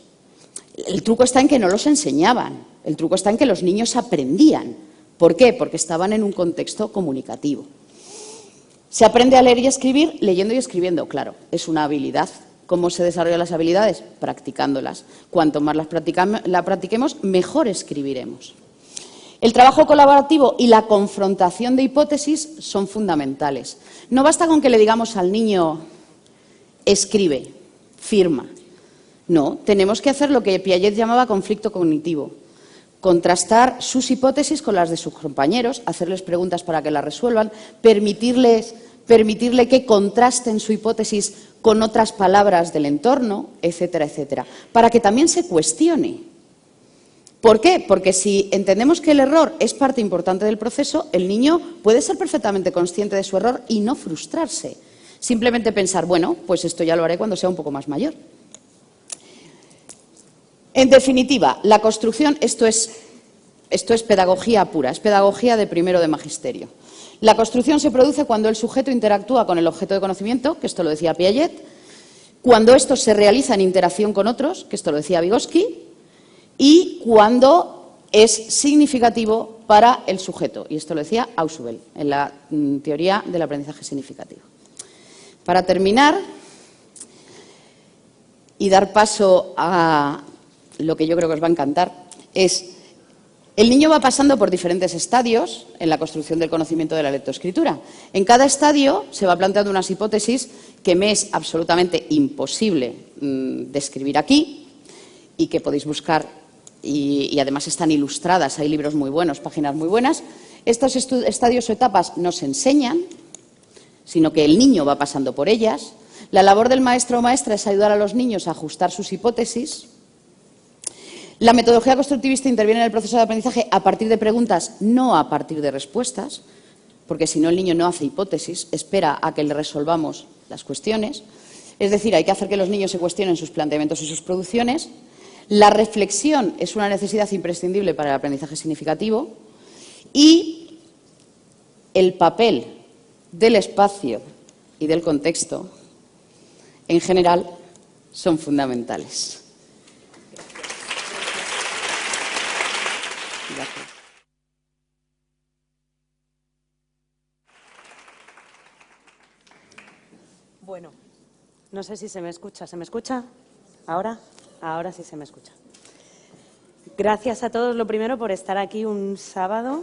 El truco está en que no los enseñaban, el truco está en que los niños aprendían. ¿Por qué? Porque estaban en un contexto comunicativo. Se aprende a leer y escribir leyendo y escribiendo, claro, es una habilidad. ¿Cómo se desarrollan las habilidades? Practicándolas. Cuanto más las practiquemos, mejor escribiremos. El trabajo colaborativo y la confrontación de hipótesis son fundamentales. No basta con que le digamos al niño, escribe, firma. No, tenemos que hacer lo que Piaget llamaba conflicto cognitivo. Contrastar sus hipótesis con las de sus compañeros, hacerles preguntas para que las resuelvan, permitirle que contrasten su hipótesis con otras palabras del entorno, etcétera, etcétera, para que también se cuestione. ¿Por qué? Porque si entendemos que el error es parte importante del proceso, el niño puede ser perfectamente consciente de su error y no frustrarse. Simplemente pensar, bueno, pues esto ya lo haré cuando sea un poco más mayor. En definitiva, la construcción, esto es pedagogía pura, es pedagogía de primero de magisterio. La construcción se produce cuando el sujeto interactúa con el objeto de conocimiento, que esto lo decía Piaget, cuando esto se realiza en interacción con otros, que esto lo decía Vygotsky, y cuando es significativo para el sujeto, y esto lo decía Ausubel, en la teoría del aprendizaje significativo. Para terminar y dar paso a lo que yo creo que os va a encantar, es el niño va pasando por diferentes estadios en la construcción del conocimiento de la lectoescritura. En cada estadio se va planteando unas hipótesis que me es absolutamente imposible describir aquí y que podéis buscar y además están ilustradas, hay libros muy buenos, páginas muy buenas. Estos estadios o etapas no se enseñan, sino que el niño va pasando por ellas. La labor del maestro o maestra es ayudar a los niños a ajustar sus hipótesis. La metodología constructivista interviene en el proceso de aprendizaje a partir de preguntas, no a partir de respuestas, porque si no el niño no hace hipótesis, espera a que le resolvamos las cuestiones. Es decir, hay que hacer que los niños se cuestionen sus planteamientos y sus producciones. La reflexión es una necesidad imprescindible para el aprendizaje significativo y el papel del espacio y del contexto, en general, son fundamentales. Gracias. Bueno, no sé si se me escucha. ¿Se me escucha? ¿Ahora? Ahora sí se me escucha. Gracias a todos, lo primero, por estar aquí un sábado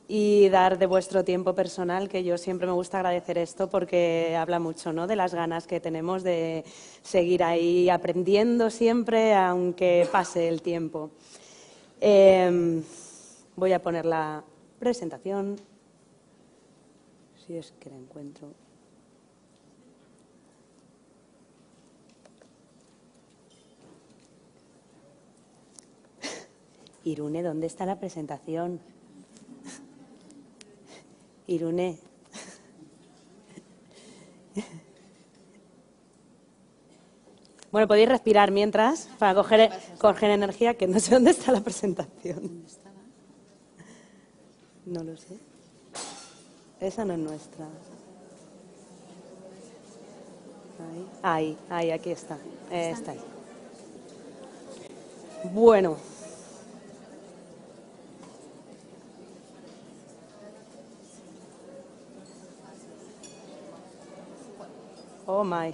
y dar de vuestro tiempo personal, que yo siempre me gusta agradecer esto porque habla mucho, ¿no?, de las ganas que tenemos de seguir ahí aprendiendo siempre, aunque pase el tiempo. Voy a poner la presentación, si es que la encuentro. Irune, ¿dónde está la presentación? Irune. Bueno, podéis respirar mientras, para coger energía, que no sé dónde está la presentación. No lo sé. Esa no es nuestra. Ahí, aquí está. Está ahí. Bueno. Oh, my.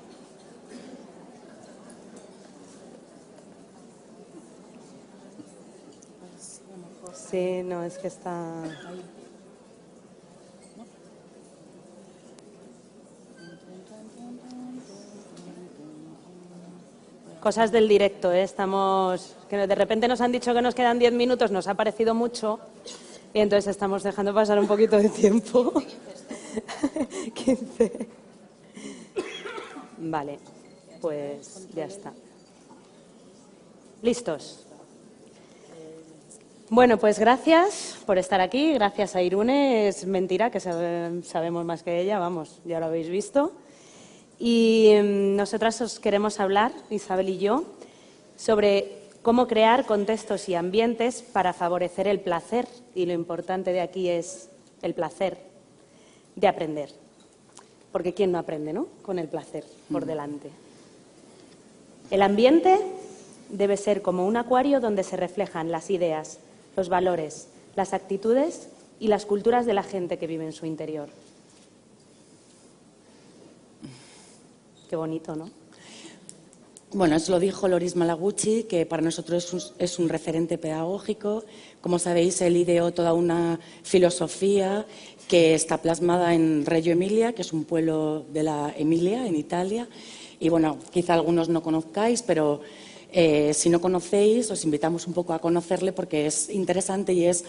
Sí, no, es que está... Cosas del directo, ¿eh? Estamos... que de repente nos han dicho que nos quedan 10 minutos, nos ha parecido mucho, y entonces estamos dejando pasar un poquito de tiempo. 15. Vale, pues ya está. ¿Listos? Bueno, pues gracias por estar aquí, gracias a Irune. Es mentira que sabemos más que ella, vamos, ya lo habéis visto. Y nosotras os queremos hablar, Isabel y yo, sobre cómo crear contextos y ambientes para favorecer el placer. Y lo importante de aquí es el placer de aprender. Porque ¿quién no aprende, no? Con el placer por delante. El ambiente debe ser como un acuario donde se reflejan las ideas, los valores, las actitudes y las culturas de la gente que vive en su interior. Qué bonito, ¿no? Bueno, eso lo dijo Loris Malaguchi, que para nosotros es un referente pedagógico. Como sabéis, él ideó toda una filosofía que está plasmada en Reggio Emilia, que es un pueblo de la Emilia, en Italia. Y bueno, quizá algunos no conozcáis, pero si no conocéis, os invitamos un poco a conocerle porque es interesante y es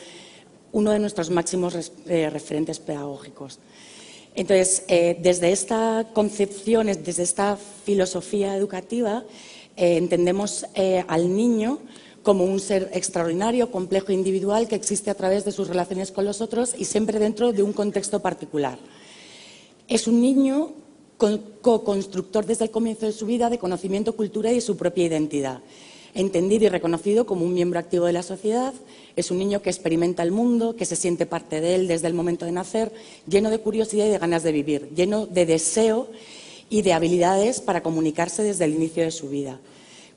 uno de nuestros máximos referentes pedagógicos. Entonces, desde esta concepción, desde esta filosofía educativa, entendemos al niño como un ser extraordinario, complejo e individual que existe a través de sus relaciones con los otros y siempre dentro de un contexto particular. Es un niño co-constructor desde el comienzo de su vida de conocimiento, cultura y de su propia identidad. Entendido y reconocido como un miembro activo de la sociedad, es un niño que experimenta el mundo, que se siente parte de él desde el momento de nacer, lleno de curiosidad y de ganas de vivir, lleno de deseo y de habilidades para comunicarse desde el inicio de su vida.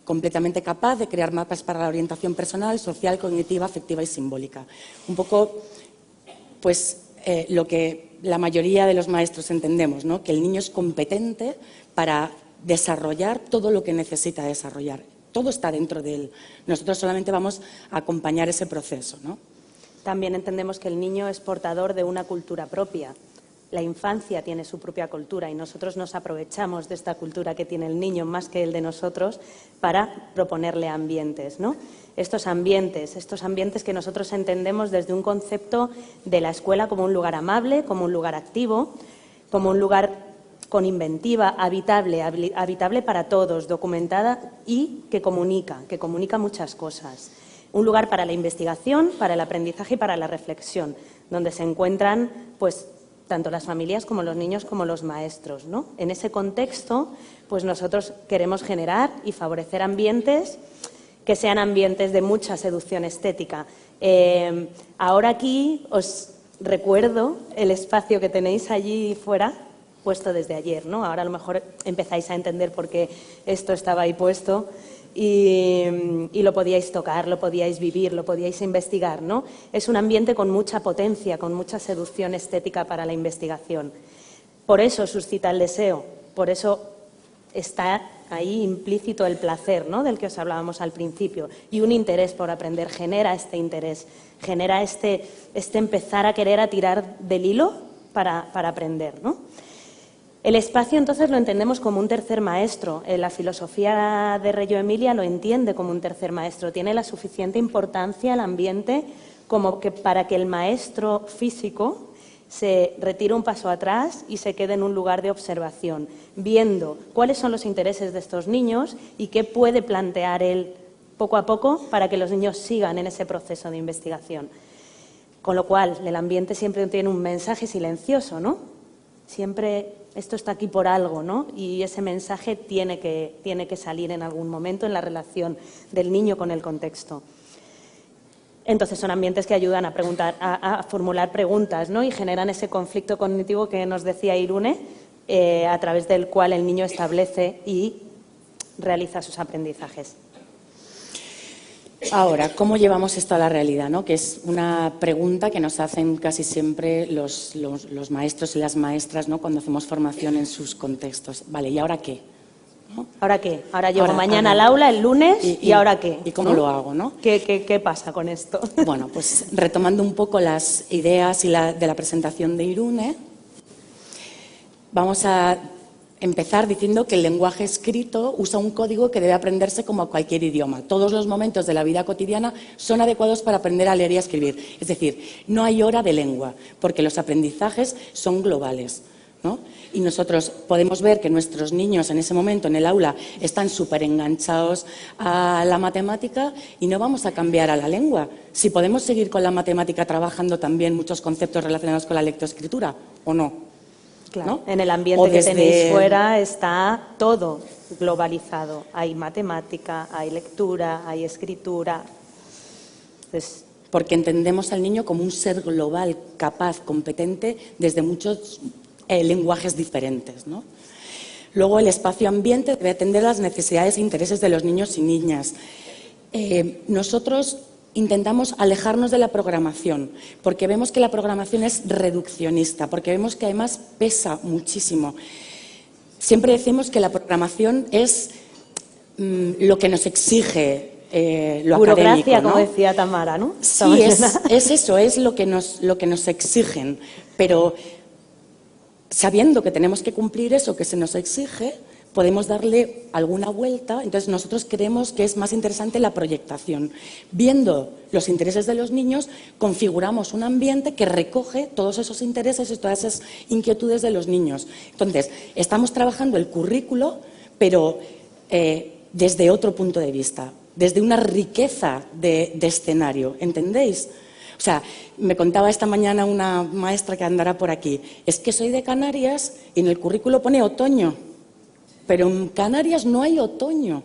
Completamente capaz de crear mapas para la orientación personal, social, cognitiva, afectiva y simbólica. Un poco, pues, lo que la mayoría de los maestros entendemos, ¿no? Que el niño es competente para desarrollar todo lo que necesita desarrollar. Todo está dentro de él. Nosotros solamente vamos a acompañar ese proceso, ¿no? También entendemos que el niño es portador de una cultura propia. La infancia tiene su propia cultura y nosotros nos aprovechamos de esta cultura que tiene el niño más que el de nosotros para proponerle ambientes, ¿no? Estos ambientes que nosotros entendemos desde un concepto de la escuela como un lugar amable, como un lugar activo, como un lugar con inventiva, habitable para todos, documentada y que comunica muchas cosas. Un lugar para la investigación, para el aprendizaje y para la reflexión, donde se encuentran, pues, tanto las familias como los niños como los maestros, ¿no? En ese contexto, pues nosotros queremos generar y favorecer ambientes que sean ambientes de mucha seducción estética. Ahora aquí os recuerdo el espacio que tenéis allí fuera, puesto desde ayer, ¿no? Ahora a lo mejor empezáis a entender por qué esto estaba ahí puesto y lo podíais tocar, lo podíais vivir, lo podíais investigar, ¿no? Es un ambiente con mucha potencia, con mucha seducción estética para la investigación. Por eso suscita el deseo, por eso está ahí implícito el placer, ¿no? Del que os hablábamos al principio, y un interés por aprender genera este interés, genera este empezar a querer a tirar del hilo para aprender, ¿no? El espacio, entonces, lo entendemos como un tercer maestro. La filosofía de Reggio Emilia lo entiende como un tercer maestro. Tiene la suficiente importancia el ambiente como que para que el maestro físico se retire un paso atrás y se quede en un lugar de observación, viendo cuáles son los intereses de estos niños y qué puede plantear él poco a poco para que los niños sigan en ese proceso de investigación. Con lo cual, el ambiente siempre tiene un mensaje silencioso, ¿no? Siempre esto está aquí por algo, ¿no? Y ese mensaje tiene que salir en algún momento en la relación del niño con el contexto. Entonces son ambientes que ayudan a formular preguntas, ¿no? Y generan ese conflicto cognitivo que nos decía Irune, a través del cual el niño establece y realiza sus aprendizajes. Ahora, ¿cómo llevamos esto a la realidad, ¿no? Que es una pregunta que nos hacen casi siempre los maestros y las maestras, ¿no? Cuando hacemos formación en sus contextos. Vale, ¿y ahora qué? ¿No? ¿Ahora qué? Ahora llego mañana al aula, el lunes, ¿y ahora qué? ¿Y cómo lo hago, no? ¿Qué pasa con esto? Bueno, pues retomando un poco las ideas de la presentación de Irune, vamos a empezar diciendo que el lenguaje escrito usa un código que debe aprenderse como cualquier idioma. Todos los momentos de la vida cotidiana son adecuados para aprender a leer y a escribir. Es decir, no hay hora de lengua, porque los aprendizajes son globales, ¿no? Y nosotros podemos ver que nuestros niños en ese momento en el aula están súper enganchados a la matemática y no vamos a cambiar a la lengua. Si podemos seguir con la matemática trabajando también muchos conceptos relacionados con la lectoescritura, ¿o no? Claro, ¿no? En el ambiente que tenéis fuera está todo globalizado. Hay matemática, hay lectura, hay escritura. Entonces, porque entendemos al niño como un ser global, capaz, competente, desde muchos lenguajes diferentes, ¿no? Luego, el espacio-ambiente debe atender las necesidades e intereses de los niños y niñas. Nosotros intentamos alejarnos de la programación, porque vemos que la programación es reduccionista, porque vemos que además pesa muchísimo. Siempre decimos que la programación es lo que nos exige lo burocracia, académico, ¿no? como decía Tamara, ¿no? Sí, es eso, es lo que nos exigen, pero sabiendo que tenemos que cumplir eso que se nos exige, podemos darle alguna vuelta. Entonces nosotros creemos que es más interesante la proyectación. Viendo los intereses de los niños, configuramos un ambiente que recoge todos esos intereses y todas esas inquietudes de los niños. Entonces, estamos trabajando el currículo, pero desde otro punto de vista, desde una riqueza de escenario, ¿entendéis? O sea, me contaba esta mañana una maestra que andará por aquí, es que soy de Canarias y en el currículo pone otoño. Pero en Canarias no hay otoño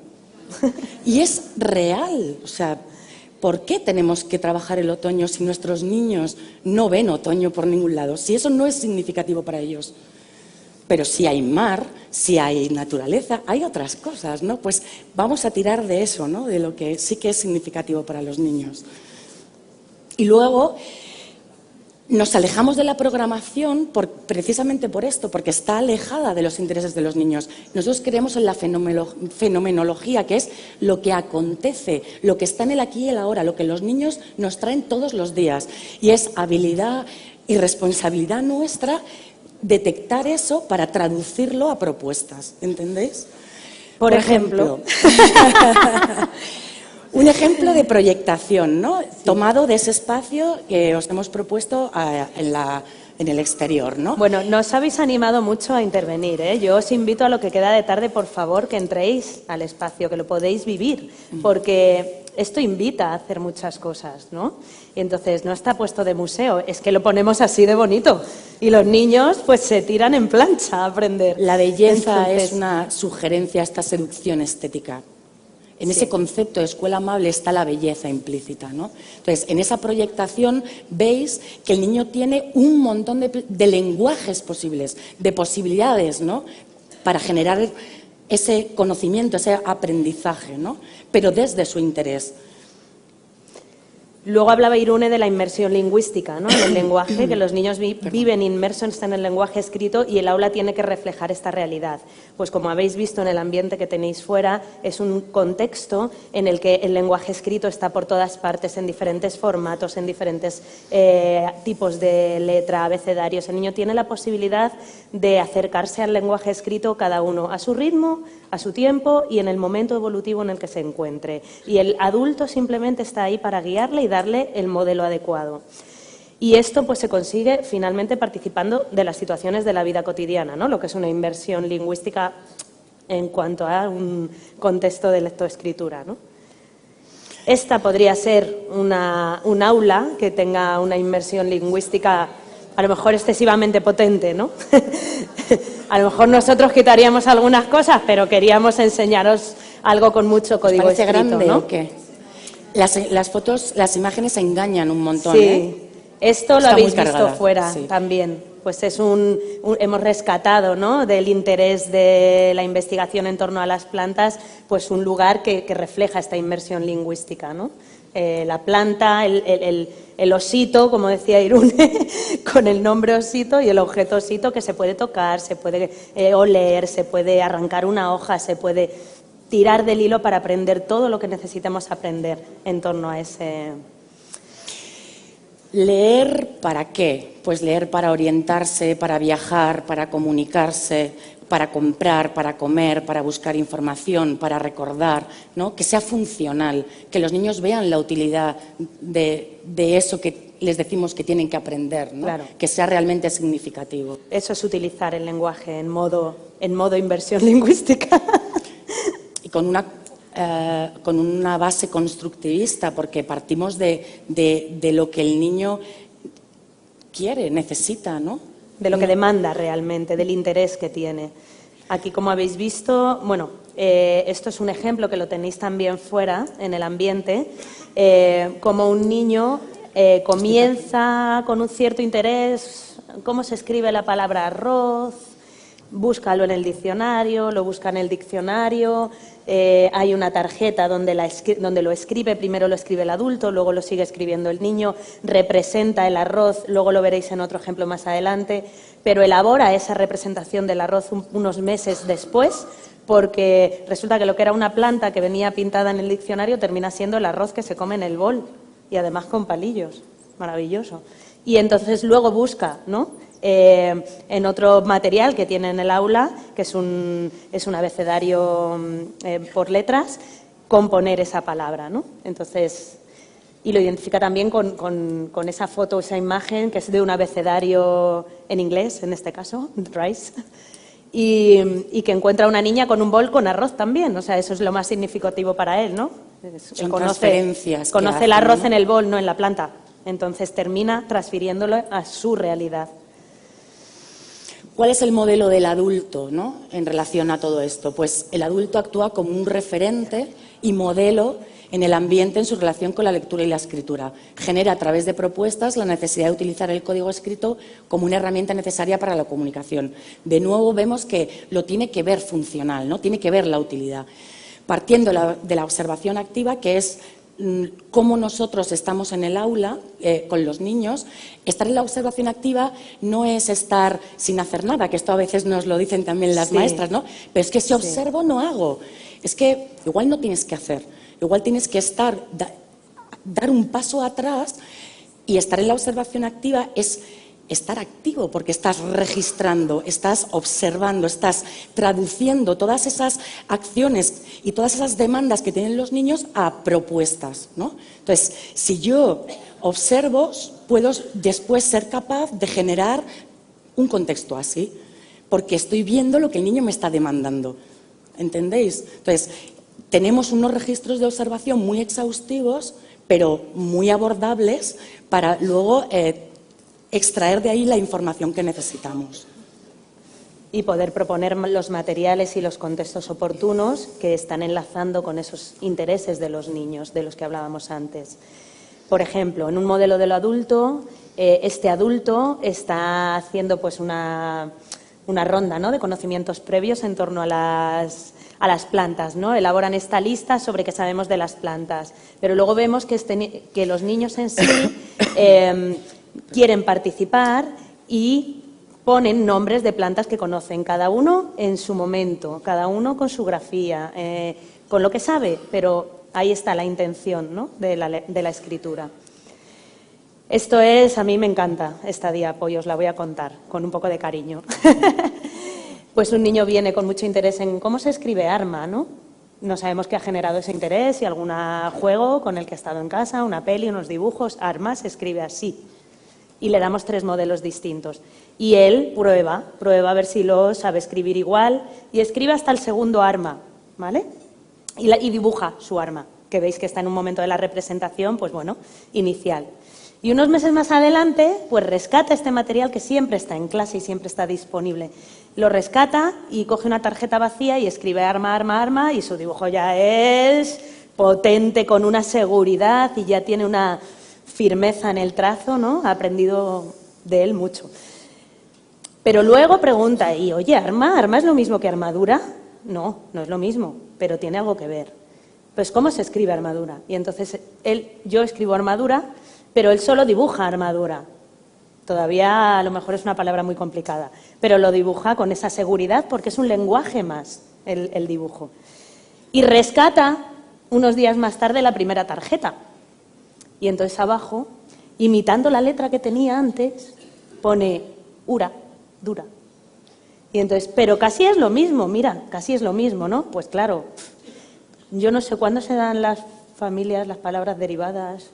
y es real. O sea, ¿por qué tenemos que trabajar el otoño si nuestros niños no ven otoño por ningún lado? Si eso no es significativo para ellos. Pero si hay mar, si hay naturaleza, hay otras cosas, ¿no? Pues vamos a tirar de eso, ¿no? De lo que sí que es significativo para los niños. Y luego nos alejamos de la programación precisamente por esto, porque está alejada de los intereses de los niños. Nosotros creemos en la fenomenología, que es lo que acontece, lo que está en el aquí y el ahora, lo que los niños nos traen todos los días. Y es habilidad y responsabilidad nuestra detectar eso para traducirlo a propuestas, ¿entendéis? Por ejemplo. Un ejemplo de proyectación, ¿no? Sí. Tomado de ese espacio que os hemos propuesto en el exterior, ¿no? Bueno, nos habéis animado mucho a intervenir, ¿eh? Yo os invito a lo que queda de tarde, por favor, que entréis al espacio, que lo podéis vivir, porque esto invita a hacer muchas cosas, ¿no? Y entonces no está puesto de museo, es que lo ponemos así de bonito. Y los niños pues se tiran en plancha a aprender. La belleza es una sugerencia a esta seducción estética. En ese concepto de escuela amable está la belleza implícita, ¿no? Entonces, en esa proyectación veis que el niño tiene un montón de lenguajes posibles, de posibilidades, ¿no? Para generar ese conocimiento, ese aprendizaje, ¿no? Pero desde su interés. Luego hablaba Irune de la inmersión lingüística, ¿no? En el lenguaje, que los niños viven inmersos en el lenguaje escrito y el aula tiene que reflejar esta realidad. Pues como habéis visto en el ambiente que tenéis fuera, es un contexto en el que el lenguaje escrito está por todas partes, en diferentes formatos, en diferentes tipos de letra, abecedarios. El niño tiene la posibilidad de acercarse al lenguaje escrito cada uno a su ritmo, a su tiempo y en el momento evolutivo en el que se encuentre. Y el adulto simplemente está ahí para guiarle y darle el modelo adecuado. Y esto pues se consigue finalmente participando de las situaciones de la vida cotidiana, ¿no? Lo que es una inversión lingüística en cuanto a un contexto de lectoescritura, ¿no? Esta podría ser un aula que tenga una inmersión lingüística a lo mejor excesivamente potente, ¿no? A lo mejor nosotros quitaríamos algunas cosas, pero queríamos enseñaros algo con mucho código escrito, grande, ¿no? ¿O qué? Las fotos, las imágenes engañan un montón, sí. ¿eh? Esto lo Está habéis muy visto cargada, fuera sí. también. pues hemos rescatado, ¿no?, del interés de la investigación en torno a las plantas, pues un lugar que refleja esta inmersión lingüística, ¿no? La planta, el osito, como decía Irune, con el nombre osito y el objeto osito que se puede tocar, se puede oler, se puede arrancar una hoja, se puede tirar del hilo para aprender todo lo que necesitamos aprender en torno a ese... ¿Leer para qué? Pues leer para orientarse, para viajar, para comunicarse, para comprar, para comer, para buscar información, para recordar, ¿no? Que sea funcional, que los niños vean la utilidad de eso que les decimos que tienen que aprender, ¿no? Claro. Que sea realmente significativo. Eso es utilizar el lenguaje en modo inversión lingüística. Y con una base constructivista, porque partimos de lo que el niño quiere, necesita, ¿no? De lo que demanda realmente, del interés que tiene. Aquí, como habéis visto, bueno, esto es un ejemplo que lo tenéis también fuera, en el ambiente, como un niño comienza con un cierto interés, cómo se escribe la palabra arroz, búscalo en el diccionario, lo busca en el diccionario, hay una tarjeta donde lo escribe, primero lo escribe el adulto, luego lo sigue escribiendo el niño, representa el arroz, luego lo veréis en otro ejemplo más adelante, pero elabora esa representación del arroz unos meses después, porque resulta que lo que era una planta que venía pintada en el diccionario termina siendo el arroz que se come en el bol, y además con palillos, maravilloso. Y entonces luego busca, ¿no?, en otro material que tiene en el aula, que es un abecedario por letras, componer esa palabra, ¿no? Entonces, y lo identifica también con esa foto, esa imagen, que es de un abecedario en inglés, en este caso, Rice, y que encuentra una niña con un bol con arroz también, o sea, eso es lo más significativo para él, ¿no? Son transferencias. Conoce el arroz en el bol, no en la planta, entonces termina transfiriéndolo a su realidad. ¿Cuál es el modelo del adulto, ¿no?, en relación a todo esto? Pues el adulto actúa como un referente y modelo en el ambiente en su relación con la lectura y la escritura. Genera a través de propuestas la necesidad de utilizar el código escrito como una herramienta necesaria para la comunicación. De nuevo vemos que lo tiene que ver funcional, ¿no?, tiene que ver la utilidad. Partiendo de la observación activa, que es cómo nosotros estamos en el aula con los niños. Estar en la observación activa no es estar sin hacer nada, que esto a veces nos lo dicen también las maestras, ¿no? Pero es que si observo no hago. Es que igual no tienes que hacer, igual tienes que dar un paso atrás, y estar en la observación activa es estar activo, porque estás registrando, estás observando, estás traduciendo todas esas acciones y todas esas demandas que tienen los niños a propuestas, ¿no? Entonces, si yo observo, puedo después ser capaz de generar un contexto así, porque estoy viendo lo que el niño me está demandando. ¿Entendéis? Entonces, tenemos unos registros de observación muy exhaustivos, pero muy abordables para luego extraer de ahí la información que necesitamos. Y poder proponer los materiales y los contextos oportunos que están enlazando con esos intereses de los niños, de los que hablábamos antes. Por ejemplo, en un modelo de lo adulto, este adulto está haciendo pues una ronda, ¿no?, de conocimientos previos en torno a las plantas, ¿no? Elaboran esta lista sobre qué sabemos de las plantas, pero luego vemos que los niños en sí quieren participar y ponen nombres de plantas que conocen, cada uno en su momento, cada uno con su grafía, con lo que sabe, pero ahí está la intención, ¿no?, de la escritura. Esto a mí me encanta esta diapo y os la voy a contar con un poco de cariño. Pues un niño viene con mucho interés en cómo se escribe arma, ¿no? No sabemos qué ha generado ese interés, si algún juego con el que ha estado en casa, una peli, unos dibujos, arma, se escribe así. Y le damos 3 modelos distintos. Y él prueba a ver si lo sabe escribir igual, y escribe hasta el segundo arma, ¿vale? Y dibuja su arma, que veis que está en un momento de la representación, pues bueno, inicial. Y unos meses más adelante, pues rescata este material que siempre está en clase y siempre está disponible. Lo rescata y coge una tarjeta vacía y escribe arma, arma, arma, y su dibujo ya es potente, con una seguridad, y ya tiene una firmeza en el trazo, ¿no? Ha aprendido de él mucho. Pero luego pregunta, y oye, ¿arma es lo mismo que armadura? No, no es lo mismo, pero tiene algo que ver. Pues, ¿cómo se escribe armadura? Y entonces yo escribo armadura, pero él solo dibuja armadura. Todavía a lo mejor es una palabra muy complicada, pero lo dibuja con esa seguridad porque es un lenguaje más el dibujo. Y rescata unos días más tarde la primera tarjeta. Y entonces abajo, imitando la letra que tenía antes, pone ura, dura. Y entonces, pero casi es lo mismo, mira, casi es lo mismo, ¿no? Pues claro, yo no sé cuándo se dan las familias, las palabras derivadas,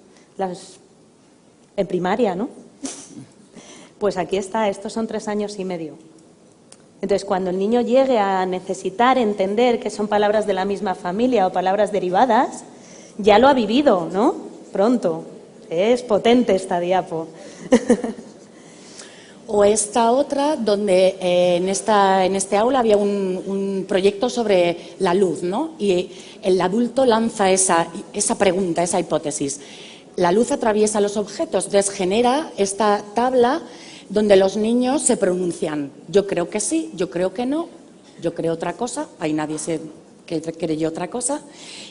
en primaria, ¿no? Pues aquí está, estos son 3 años y medio. Entonces, cuando el niño llegue a necesitar entender que son palabras de la misma familia o palabras derivadas, ya lo ha vivido, ¿no? Pronto. Es potente esta diapo. O esta otra, donde en este aula había un proyecto sobre la luz, ¿no? Y el adulto lanza esa pregunta, esa hipótesis. La luz atraviesa los objetos, entonces genera esta tabla donde los niños se pronuncian. Yo creo que sí, yo creo que no, yo creo otra cosa, ahí nadie creyó otra cosa.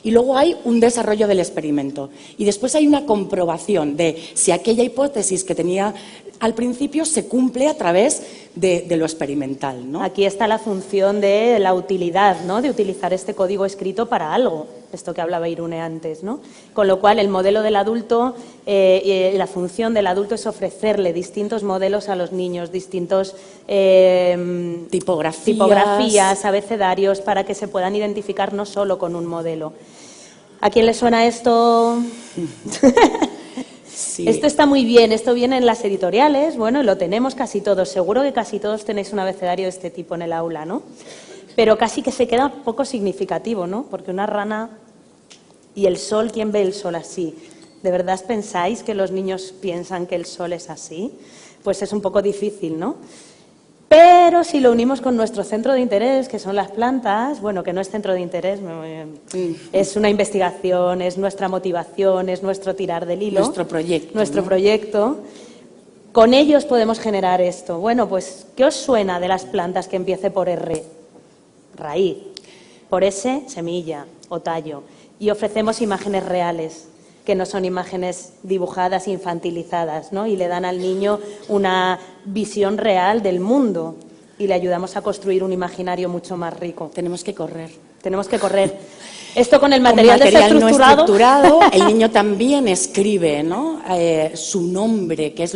Y luego hay un desarrollo del experimento. Y después hay una comprobación de si aquella hipótesis que tenía al principio se cumple a través de lo experimental, ¿no? Aquí está la función de la utilidad, ¿no? De utilizar este código escrito para algo, esto que hablaba Irune antes, ¿no? Con lo cual, el modelo del adulto, la función del adulto es ofrecerle distintos modelos a los niños, distintos tipografías, abecedarios, para que se puedan identificar no solo con un modelo. ¿A quién le suena esto? Sí. Esto está muy bien, esto viene en las editoriales, bueno, lo tenemos casi todos, seguro que casi todos tenéis un abecedario de este tipo en el aula, ¿no? Pero casi que se queda poco significativo, ¿no? Porque una rana y el sol, ¿quién ve el sol así? ¿De verdad pensáis que los niños piensan que el sol es así? Pues es un poco difícil, ¿no? Pero si lo unimos con nuestro centro de interés, que son las plantas, bueno, que no es centro de interés, es una investigación, es nuestra motivación, es nuestro tirar del hilo. Nuestro proyecto. Nuestro proyecto. Con ellos podemos generar esto. Bueno, pues, ¿qué os suena de las plantas que empiece por R? Raíz. Por S, semilla o tallo. Y ofrecemos imágenes reales, que no son imágenes dibujadas, infantilizadas, ¿no? Y le dan al niño una visión real del mundo y le ayudamos a construir un imaginario mucho más rico. Tenemos que correr. Tenemos que correr. Esto con el material no estructurado, el niño también escribe, ¿no? Su nombre, que es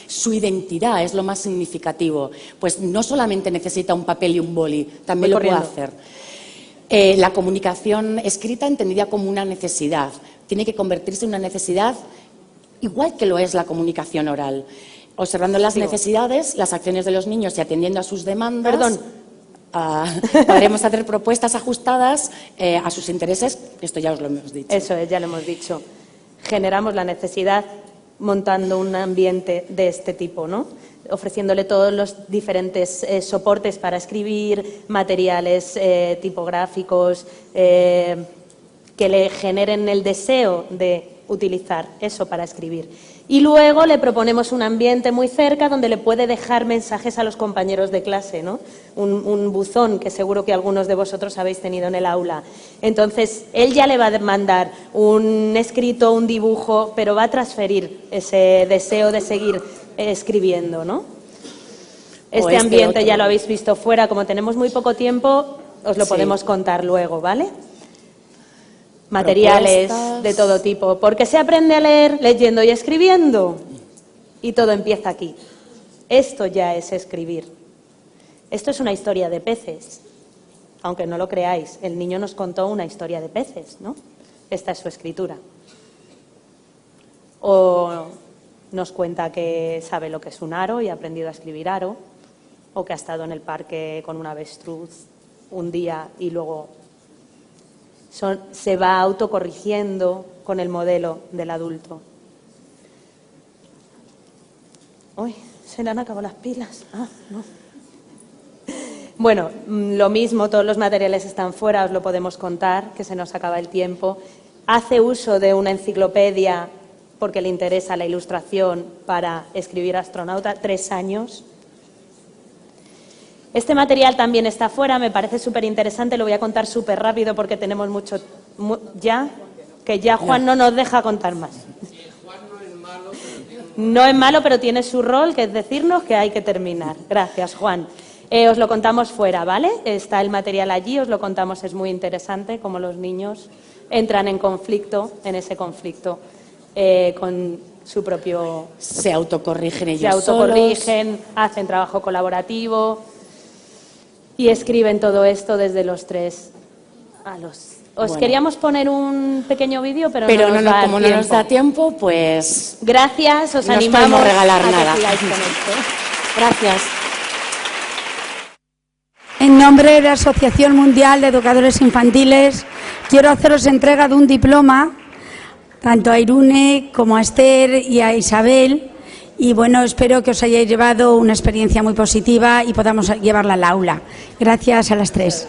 su identidad, es lo más significativo. Pues no solamente necesita un papel y un boli, también lo puede hacer. La comunicación escrita entendida como una necesidad. Tiene que convertirse en una necesidad igual que lo es la comunicación oral. Observando las necesidades, las acciones de los niños y atendiendo a sus demandas, podremos hacer propuestas ajustadas a sus intereses. Esto ya os lo hemos dicho. Eso es, ya lo hemos dicho. Generamos la necesidad montando un ambiente de este tipo, ¿no? Ofreciéndole todos los diferentes soportes para escribir, materiales tipográficos, que le generen el deseo de utilizar eso para escribir. Y luego le proponemos un ambiente muy cerca donde le puede dejar mensajes a los compañeros de clase, ¿no? Un buzón que seguro que algunos de vosotros habéis tenido en el aula. Entonces, él ya le va a mandar un escrito, un dibujo, pero va a transferir ese deseo de seguir escribiendo, ¿no? Este ambiente ya lo habéis visto fuera. Como tenemos muy poco tiempo, os lo podemos contar luego, ¿vale? Materiales de todo tipo, porque se aprende a leer leyendo y escribiendo y todo empieza aquí. Esto ya es escribir. Esto es una historia de peces, aunque no lo creáis, el niño nos contó una historia de peces, ¿no? Esta es su escritura. O nos cuenta que sabe lo que es un aro y ha aprendido a escribir aro, o que ha estado en el parque con un avestruz un día y luego se va autocorrigiendo con el modelo del adulto. Uy, se le han acabado las pilas. No. Bueno, lo mismo, todos los materiales están fuera, os lo podemos contar, que se nos acaba el tiempo. Hace uso de una enciclopedia porque le interesa la ilustración para escribir astronauta, 3 años. Este material también está fuera, me parece súper interesante, lo voy a contar súper rápido porque tenemos mucho... que ya Juan no nos deja contar más. No es malo, pero tiene su rol, que es decirnos que hay que terminar. Gracias, Juan. Os lo contamos fuera, ¿vale? Está el material allí, os lo contamos, es muy interesante cómo los niños entran en conflicto, en ese conflicto, con su propio... Se autocorrigen ellos Se autocorrigen, hacen trabajo colaborativo y escriben todo esto desde los 3 a los... Os queríamos poner un pequeño vídeo, pero no nos da como tiempo. no nos da tiempo, pues... Gracias, os no os animamos podemos regalar a nada. que sigáis con esto. Gracias. En nombre de la Asociación Mundial de Educadores Infantiles, quiero haceros entrega de un diploma, tanto a Irune como a Esther y a Isabel, y bueno, espero que os hayáis llevado una experiencia muy positiva y podamos llevarla al aula. Gracias a las 3.